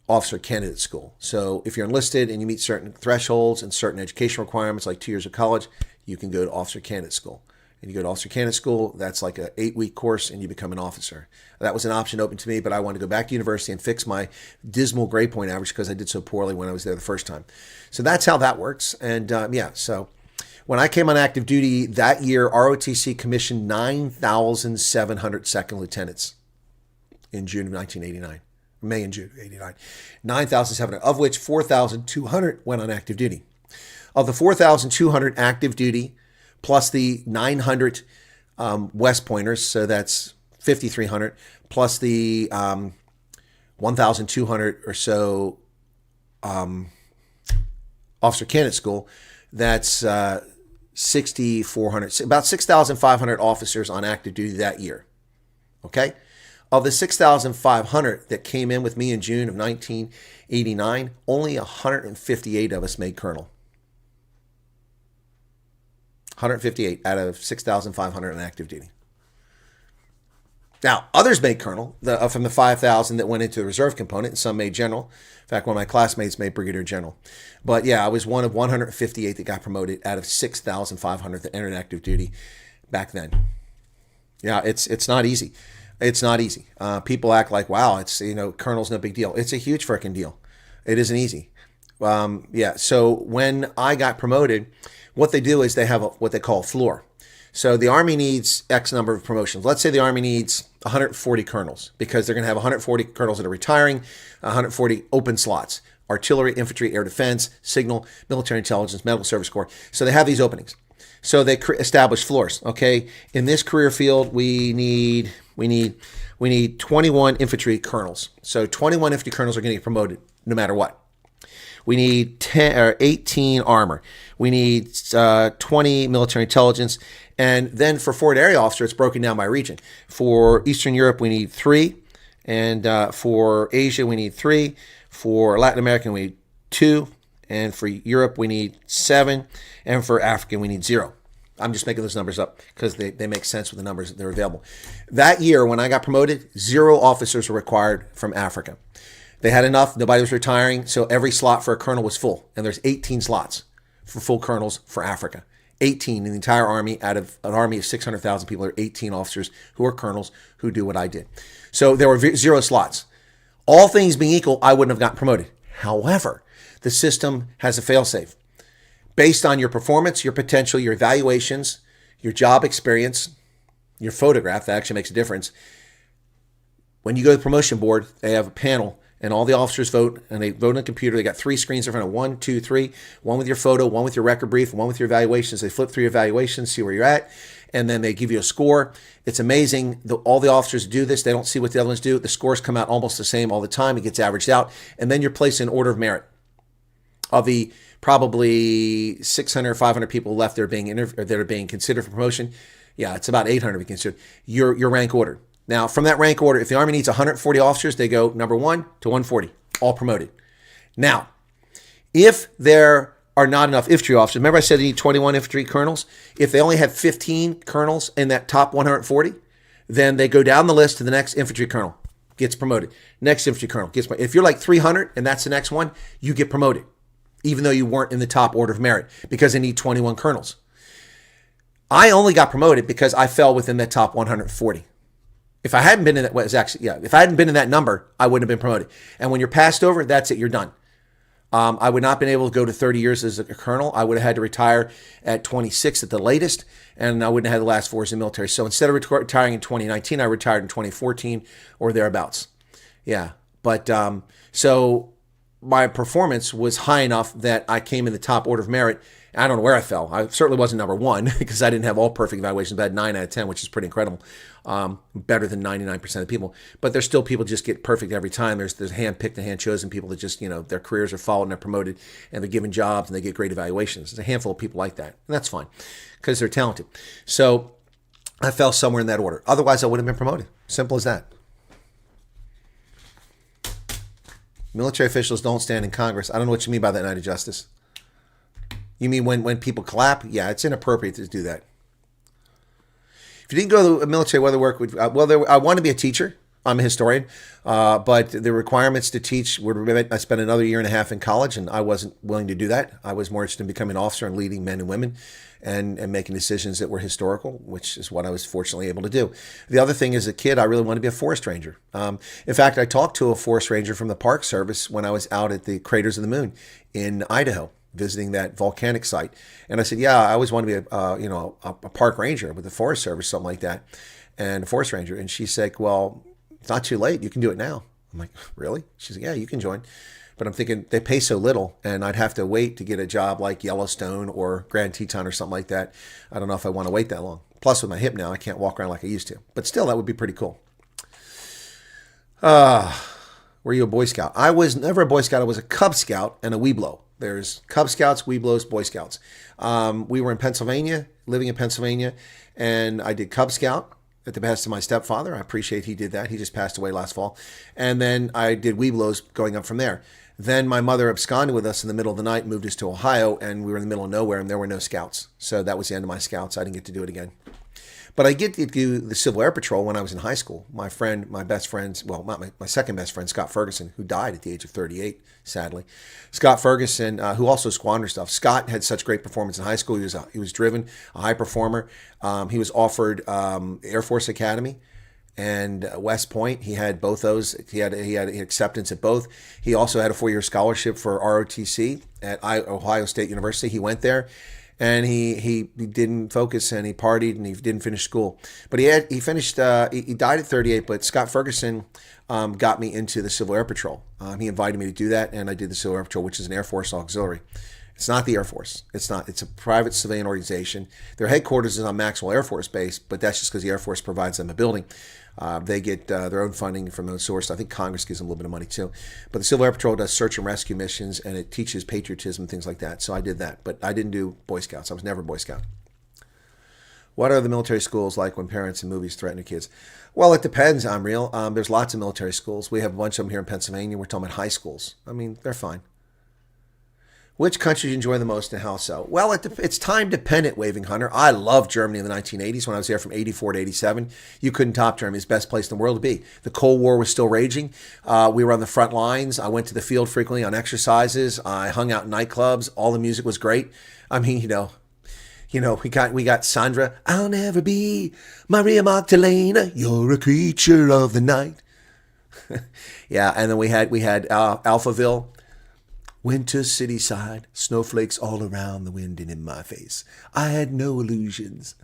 officer candidate school. So if you're enlisted and you meet certain thresholds and certain education requirements, like 2 years of college, you can go to officer candidate school. And you go to officer candidate school, that's like an 8-week course, and you become an officer. That was an option open to me, but I wanted to go back to university and fix my dismal grade point average because I did so poorly when I was there the first time. So that's how that works. And so when I came on active duty that year, ROTC commissioned 9,700 second lieutenants in June of 1989. May and June of 89. 9,700, of which 4,200 went on active duty. Of the 4,200 active duty, plus the 900 West Pointers, so that's 5,300, plus the 1,200 or so officer candidate school, that's 6,400, about 6,500 officers on active duty that year. Okay? Of the 6,500 that came in with me in June of 1989, only 158 of us made colonel. 158 out of 6,500 on active duty. Now, others made colonel from the 5,000 that went into the reserve component, and some made general. In fact, one of my classmates made brigadier general. But yeah, I was one of 158 that got promoted out of 6,500 that entered active duty back then. Yeah, it's not easy. It's not easy. People act like, wow, it's, colonel's no big deal. It's a huge freaking deal. It isn't easy. So when I got promoted, what they do is they have what they call a floor. So the Army needs X number of promotions. Let's say the Army needs 140 colonels because they're going to have 140 colonels that are retiring, 140 open slots. Artillery, infantry, air defense, signal, military intelligence, medical service corps. So they have these openings. So they establish floors. Okay, in this career field, we need 21 infantry colonels. So 21 infantry colonels are going to get promoted no matter what. We need 10 or 18 armor. We need 20 military intelligence. And then for forward area officer, it's broken down by region. For Eastern Europe, we need 3. And for Asia, we need 3. For Latin America, we need 2. And for Europe, we need 7. And for Africa, we need 0. I'm just making those numbers up because they make sense with the numbers that are available. That year, when I got promoted, 0 officers were required from Africa. They had enough. Nobody was retiring. So every slot for a colonel was full. And there's 18 slots for full colonels for Africa. 18 in the entire Army. Out of an Army of 600,000 people, there are 18 officers who are colonels who do what I did. So there were 0 slots. All things being equal, I wouldn't have gotten promoted. However, the system has a failsafe. Based on your performance, your potential, your evaluations, your job experience, your photograph, that actually makes a difference. When you go to the promotion board, they have a panel and all the officers vote, and they vote on the computer. They got 3 screens in front of 1, 2, 3, one with your photo, one with your record brief, one with your evaluations. They flip through your evaluations, see where you're at, and then they give you a score. It's amazing. All the officers do this. They don't see what the other ones do. The scores come out almost the same all the time. It gets averaged out, and then you're placed in order of merit. Of the probably 600, 500 people left that are being considered for promotion, yeah, it's about 800 to be considered. Your rank order. Now, from that rank order, if the Army needs 140 officers, they go number 1 to 140, all promoted. Now, if there are not enough infantry officers, remember I said they need 21 infantry colonels? If they only have 15 colonels in that top 140, then they go down the list to the next infantry colonel, gets promoted. Next infantry colonel gets promoted. If you're like 300 and that's the next one, you get promoted, even though you weren't in the top order of merit, because they need 21 colonels. I only got promoted because I fell within that top 140. If I hadn't been in that, if I hadn't been in that number, I wouldn't have been promoted. And when you're passed over, that's it, you're done. I would not have been able to go to 30 years as a colonel. I would have had to retire at 26 at the latest, and I wouldn't have had the last 4 years in the military. So instead of retiring in 2019, I retired in 2014 or thereabouts. Yeah, but so my performance was high enough that I came in the top order of merit. I don't know where I fell. I certainly wasn't number one because I didn't have all perfect evaluations, but I had 9 out of 10, which is pretty incredible. Better than 99% of people. But there's still people just get perfect every time. There's hand-picked and hand-chosen people that just, their careers are followed and they're promoted and they're given jobs and they get great evaluations. There's a handful of people like that. And that's fine because they're talented. So I fell somewhere in that order. Otherwise, I would have been promoted. Simple as that. Military officials don't stand in Congress. I don't know what you mean by that, Knight of Justice. You mean when people clap? Yeah, it's inappropriate to do that. If you didn't go to military, whether work would I want to be a teacher. I'm a historian, but the requirements to teach were. I spent another year and a half in college, and I wasn't willing to do that. I was more interested in becoming an officer and leading men and women, and making decisions that were historical, which is what I was fortunately able to do. The other thing, as a kid, I really wanted to be a forest ranger. In fact, I talked to a forest ranger from the Park Service when I was out at the Craters of the Moon in Idaho, visiting that volcanic site. And I said, yeah, I always want to be a park ranger with the Forest Service, something like that, and a forest ranger. And she said, well, it's not too late. You can do it now. I'm like, really? She's like, yeah, you can join. But I'm thinking they pay so little and I'd have to wait to get a job like Yellowstone or Grand Teton or something like that. I don't know if I want to wait that long. Plus with my hip now, I can't walk around like I used to. But still, that would be pretty cool. Were you a Boy Scout? I was never a Boy Scout. I was a Cub Scout and a Weeblo. There's Cub Scouts, Weeblos, Boy Scouts. We were in Pennsylvania, living in Pennsylvania, and I did Cub Scout at the behest of my stepfather. I appreciate he did that. He just passed away last fall. And then I did Weeblos going up from there. Then my mother absconded with us in the middle of the night, moved us to Ohio, and we were in the middle of nowhere, and there were no scouts. So that was the end of my scouts. I didn't get to do it again. But I get to do the Civil Air Patrol when I was in high school. My best friend, well, not my second best friend, Scott Ferguson, who died at the age of 38, sadly. Scott Ferguson, who also squandered stuff. Scott had such great performance in high school. He was driven, a high performer. He was offered Air Force Academy and West Point. He had both those. He had acceptance at both. He also had a 4-year scholarship for ROTC at Ohio State University. He went there. And he didn't focus, and he partied, and he didn't finish school. But he finished. He died at 38. But Scott Ferguson got me into the Civil Air Patrol. He invited me to do that, and I did the Civil Air Patrol, which is an Air Force auxiliary. It's not the Air Force. It's not. It's a private civilian organization. Their headquarters is on Maxwell Air Force Base, but that's just because the Air Force provides them a building. They get their own funding from their own source. I think Congress gives them a little bit of money too. But the Civil Air Patrol does search and rescue missions, and it teaches patriotism and things like that. So I did that. But I didn't do Boy Scouts. I was never a Boy Scout. What are the military schools like when parents in movies threaten their kids? Well, it depends, I'm real. There's lots of military schools. We have a bunch of them here in Pennsylvania. We're talking about high schools. I mean, they're fine. Which country do you enjoy the most and how so? Well, it's time dependent, Waving Hunter. I loved Germany in the 1980s when I was there from 84 to 87. You couldn't top Germany. It's the best place in the world to be. The Cold War was still raging. We were on the front lines. I went to the field frequently on exercises. I hung out in nightclubs. All the music was great. I mean, we got Sandra. I'll never be Maria Magdalena. You're a creature of the night. Yeah, and then we had Alphaville. Winter city side, snowflakes all around the wind and in my face. I had no illusions.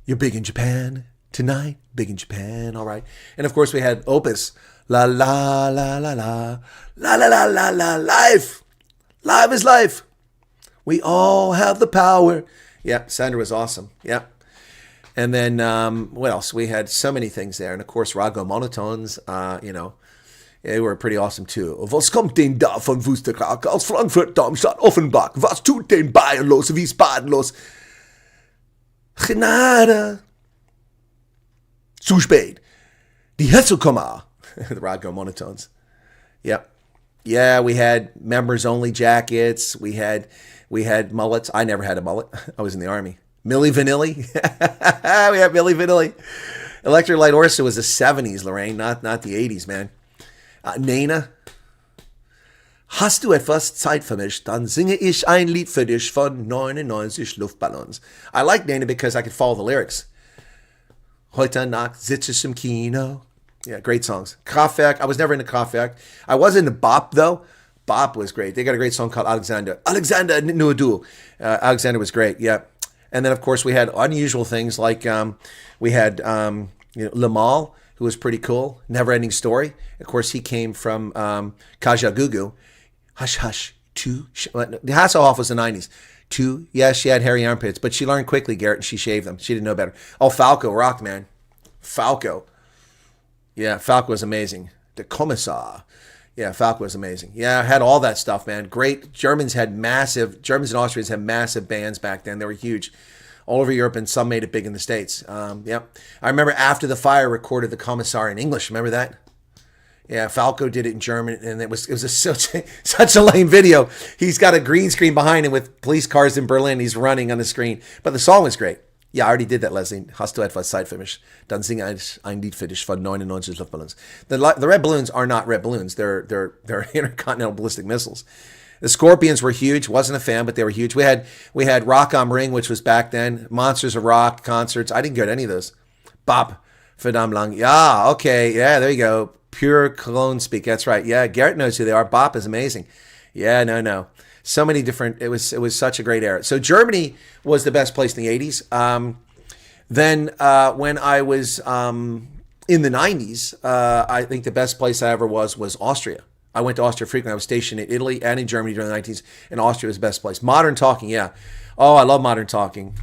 You're big in Japan tonight, big in Japan, all right. And of course we had Opus, la la la la la, la la la la la, life. Life is life. We all have the power. Yeah, Sandra was awesome. Yeah. And then what else? We had so many things there. And of course, Rago Monotones, they were pretty awesome too. Was kommt denn da von Wusterkrag aus Frankfurt, Darmstadt, Offenbach? Was tut den Bayern los, Wiesbaden los? Gnade. Zu spät. Die Hetzelkomma. The Rodgo Monotones. Yep. Yeah, we had members-only jackets. We had mullets. I never had a mullet. I was in the Army. Milli Vanilli. We had Milli Vanilli. Electric Light Orchestra was the 70s, Lorraine, not the 80s, man. Nena. Hast du etwas Zeit für mich, dann singe ich ein Lied für dich von 99 Luftballons. I like Nena because I could follow the lyrics. Heute Nacht sitze ich im Kino. Yeah, great songs. Kraftwerk. I was never into Kraftwerk. I was into Bop, though. Bop was great. They got a great song called Alexander. Alexander Nuadu. Alexander was great, yeah. And then, of course, we had unusual things like we had, Lamal, who was pretty cool. Never Ending Story. Of course, he came from Kajagoogoo. Hush Hush. The Hasselhoff was the 90s. Yes, she had hairy armpits, but she learned quickly, Garrett, and she shaved them. She didn't know better. Oh, Falco rocked, man. Falco. Yeah, Falco was amazing. The Kommissar. Yeah, Falco was amazing. Yeah, I had all that stuff, man. Great. Germans and Austrians had massive bands back then. They were huge. All over Europe, and some made it big in the States. Yep. I remember After the Fire recorded the Kommissar in English. Remember that? Yeah, Falco did it in German, and it was such a lame video. He's got a green screen behind him with police cars in Berlin. He's running on the screen. But the song was great. Ja, I already did that, Leslie. Hast du etwas Zeit für mich? Dann singe ein Lied für dich von 99 Luftballons. The red balloons are not red balloons. They're intercontinental ballistic missiles. The Scorpions were huge. Wasn't a fan, but they were huge. We had Rock am Ring, which was back then. Monsters of Rock concerts. I didn't go to any of those. Bop, verdammt lang. Yeah, okay. Yeah, there you go. Pure Cologne speak. That's right. Yeah, Garrett knows who they are. Bop is amazing. Yeah, no. So many different. It was such a great era. So Germany was the best place in the 80s. Then when I was in the 90s, I think the best place I ever was Austria. I went to Austria frequently. I was stationed in Italy and in Germany during the 90s, and Austria was the best place. Modern Talking, yeah. Oh, I love Modern Talking.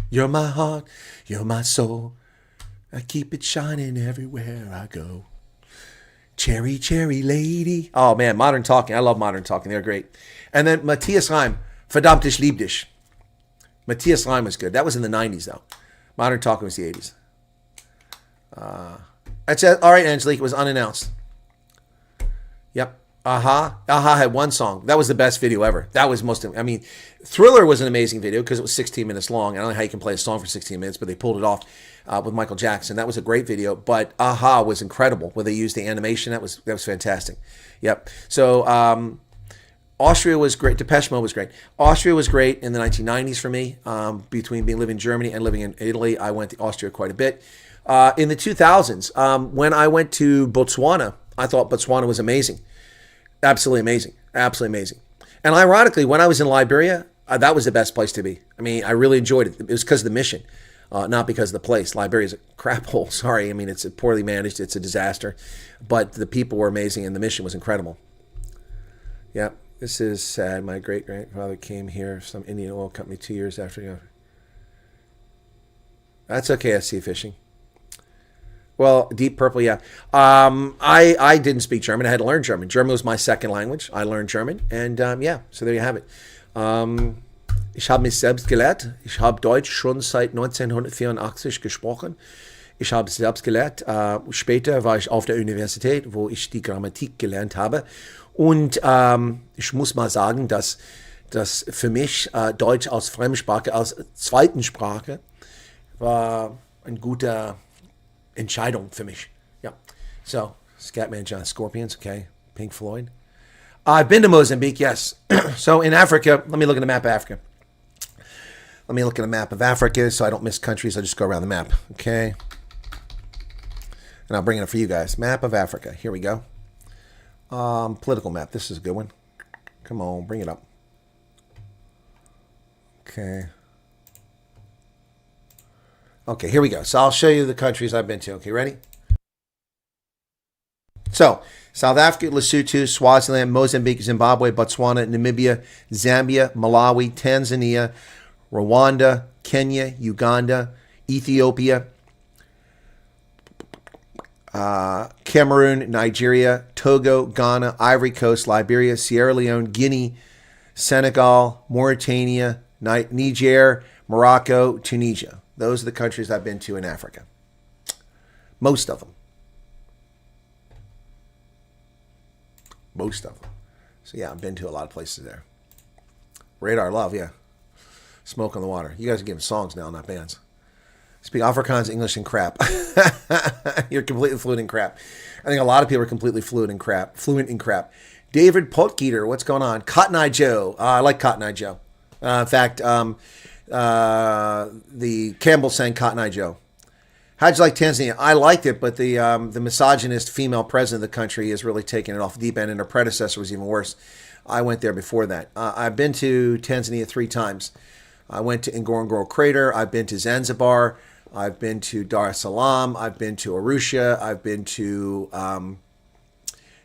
You're my heart, you're my soul. I keep it shining everywhere I go. Cherry, cherry lady. Oh, man, Modern Talking. I love Modern Talking. They're great. And then Matthias Reim, Verdammt, ich lieb dich. Matthias Reim was good. That was in the 90s, though. Modern Talking was the 80s. That's it. All right, Angelique, it was unannounced. Yep. Aha had one song. That was the best video ever. That was Thriller was an amazing video because it was 16 minutes long. I don't know how you can play a song for 16 minutes, but they pulled it off with Michael Jackson. That was a great video. But Aha was incredible where they used the animation. That was fantastic. Yep. So Austria was great. Depeche Mode was great. Austria was great in the 1990s for me. Between living in Germany and living in Italy, I went to Austria quite a bit. In the 2000s, when I went to Botswana, I thought Botswana was amazing. Absolutely amazing. Absolutely amazing. And ironically, when I was in Liberia, that was the best place to be. I mean, I really enjoyed it. It was because of the mission, not because of the place. Liberia is a crap hole. Sorry. I mean, it's poorly managed. It's a disaster. But the people were amazing, and the mission was incredible. Yeah, this is sad. My great-grandfather came here, some Indian oil company, 2 years after. That's okay, I see fishing. Well, Deep Purple, yeah. I didn't speak German. I had to learn German. German was my second language. I learned German. And yeah, so there you have it. Ich habe mich selbst gelehrt. Ich habe Deutsch schon seit 1984 gesprochen. Ich habe es selbst gelehrt. Später war ich auf der Universität, wo ich die Grammatik gelernt habe. Und ich muss mal sagen, dass für mich Deutsch als Fremdsprache, als zweiten Sprache, war ein guter Entscheidung für mich. Yeah. So, Scatman John, Scorpions, okay. Pink Floyd. I've been to Mozambique, yes. So in Africa, let me look at the map of Africa. Let me look at a map of Africa so I don't miss countries. I'll just go around the map, okay? And I'll bring it up for you guys. Map of Africa. Here we go. Political map. This is a good one. Come on, bring it up. Okay. Okay, here we go. So I'll show you the countries I've been to. Okay, ready? So, South Africa, Lesotho, Swaziland, Mozambique, Zimbabwe, Botswana, Namibia, Zambia, Malawi, Tanzania, Rwanda, Kenya, Uganda, Ethiopia, Cameroon, Nigeria, Togo, Ghana, Ivory Coast, Liberia, Sierra Leone, Guinea, Senegal, Mauritania, Niger, Morocco, Tunisia. Those are the countries I've been to in Africa. Most of them. Most of them. So yeah, I've been to a lot of places there. Radar Love, yeah. Smoke on the Water. You guys are giving songs now, not bands. Speak Afrikaans, English, and crap. You're completely fluent in crap. I think a lot of people are completely fluent in crap. David Potgieter, what's going on? Cotton Eye Joe. I like Cotton Eye Joe. In fact, the Campbell sang Cotton Eye Joe. How'd you like Tanzania? I liked it, but the misogynist female president of the country is really taking it off the deep end, and her predecessor was even worse. I went there before that. I've been to Tanzania 3 times. I went to Ngorongoro Crater. I've been to Zanzibar. I've been to Dar es Salaam. I've been to Arusha. I've been to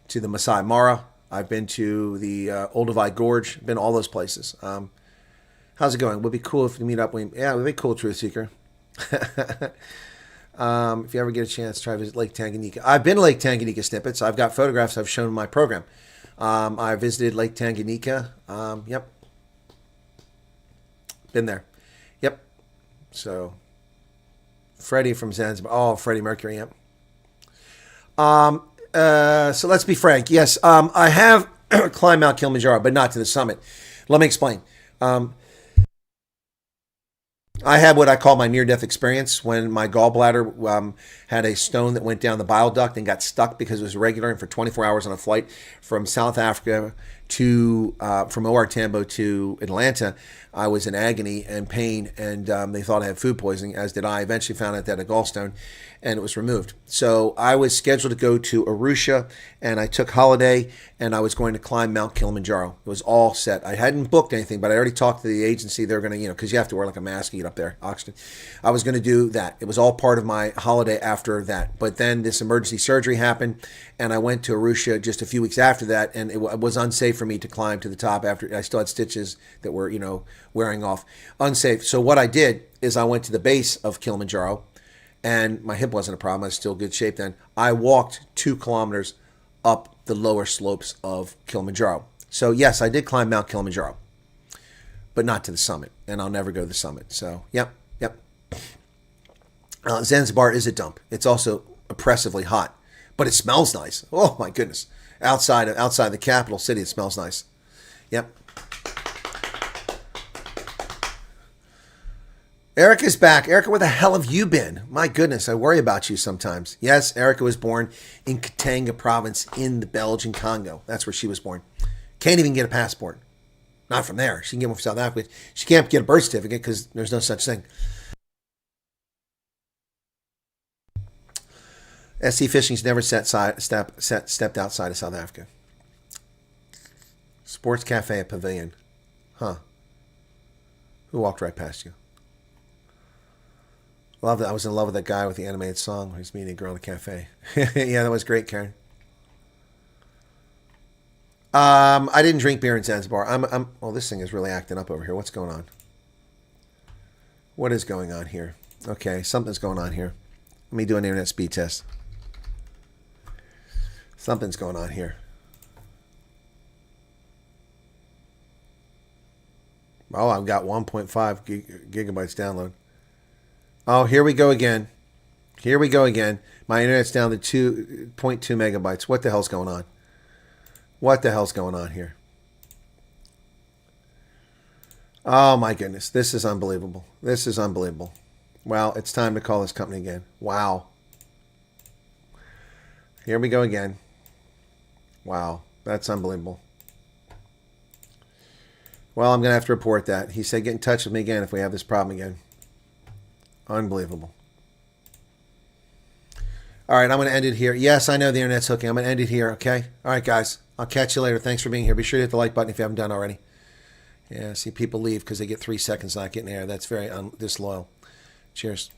the Masai Mara. I've been to the Olduvai Gorge. Been all those places. How's it going? Would be cool if you meet up. Yeah, it would be cool, Truth Seeker. If you ever get a chance, try to visit Lake Tanganyika. I've been to Lake Tanganyika snippets. I've got photographs I've shown in my program. I visited Lake Tanganyika. Yep. Been there. Yep. So, Freddie from Zanzibar. Oh, Freddie Mercury, yep. So let's be frank. Yes, I have climbed Mount Kilimanjaro, but not to the summit. Let me explain. I had what I call my near-death experience when my gallbladder had a stone that went down the bile duct and got stuck because it was irregular. And for 24 hours on a flight from South Africa to from OR Tambo to Atlanta, I was in agony and pain, and they thought I had food poisoning, as did I. Eventually found out that I had a gallstone, and it was removed. So I was scheduled to go to Arusha, and I took holiday, and I was going to climb Mount Kilimanjaro. It was all set. I hadn't booked anything, but I already talked to the agency. They're going to, because you have to wear like a mask to get up there, oxygen. I was going to do that. It was all part of my holiday after that. But then this emergency surgery happened, and I went to Arusha just a few weeks after that, and it was unsafe for me to climb to the top after I still had stitches that were, wearing off. Unsafe. So what I did is I went to the base of Kilimanjaro, and my hip wasn't a problem. I was still in good shape then. I walked 2 kilometers up the lower slopes of Kilimanjaro. So yes, I did climb Mount Kilimanjaro, but not to the summit, and I'll never go to the summit. So yep. Zanzibar is a dump. It's also oppressively hot, but it smells nice. Oh my goodness! Outside the capital city, it smells nice. Yep. Erica's back. Erica, where the hell have you been? My goodness, I worry about you sometimes. Yes, Erica was born in Katanga province in the Belgian Congo. That's where she was born. Can't even get a passport. Not from there. She can get one from South Africa. She can't get a birth certificate because there's no such thing. SC Fishing's never stepped outside of South Africa. Sports Cafe at Pavilion. Huh. Who walked right past you? Love that. I was in love with that guy with the animated song where he's meeting a girl in a cafe. Yeah, that was great, Karen. I didn't drink beer in Zanzibar. Well, this thing is really acting up over here. What's going on? What is going on here? Okay, something's going on here. Let me do an internet speed test. Something's going on here. Oh, I've got 1.5 gigabytes download. Oh, here we go again. Here we go again. My internet's down to 2.2 megabytes. What the hell's going on? What the hell's going on here? Oh my goodness. This is unbelievable. This is unbelievable. Well, it's time to call this company again. Wow. Here we go again. Wow. That's unbelievable. Well, I'm going to have to report that. He said get in touch with me again if we have this problem again. Unbelievable. All right, I'm going to end it here. Yes, I know the internet's hooking. I'm going to end it here, okay? All right, guys. I'll catch you later. Thanks for being here. Be sure to hit the like button if you haven't done already. Yeah, see, people leave because they get 3 seconds not getting air. That's very disloyal. Cheers.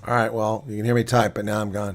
All right, well, you can hear me type, but now I'm gone.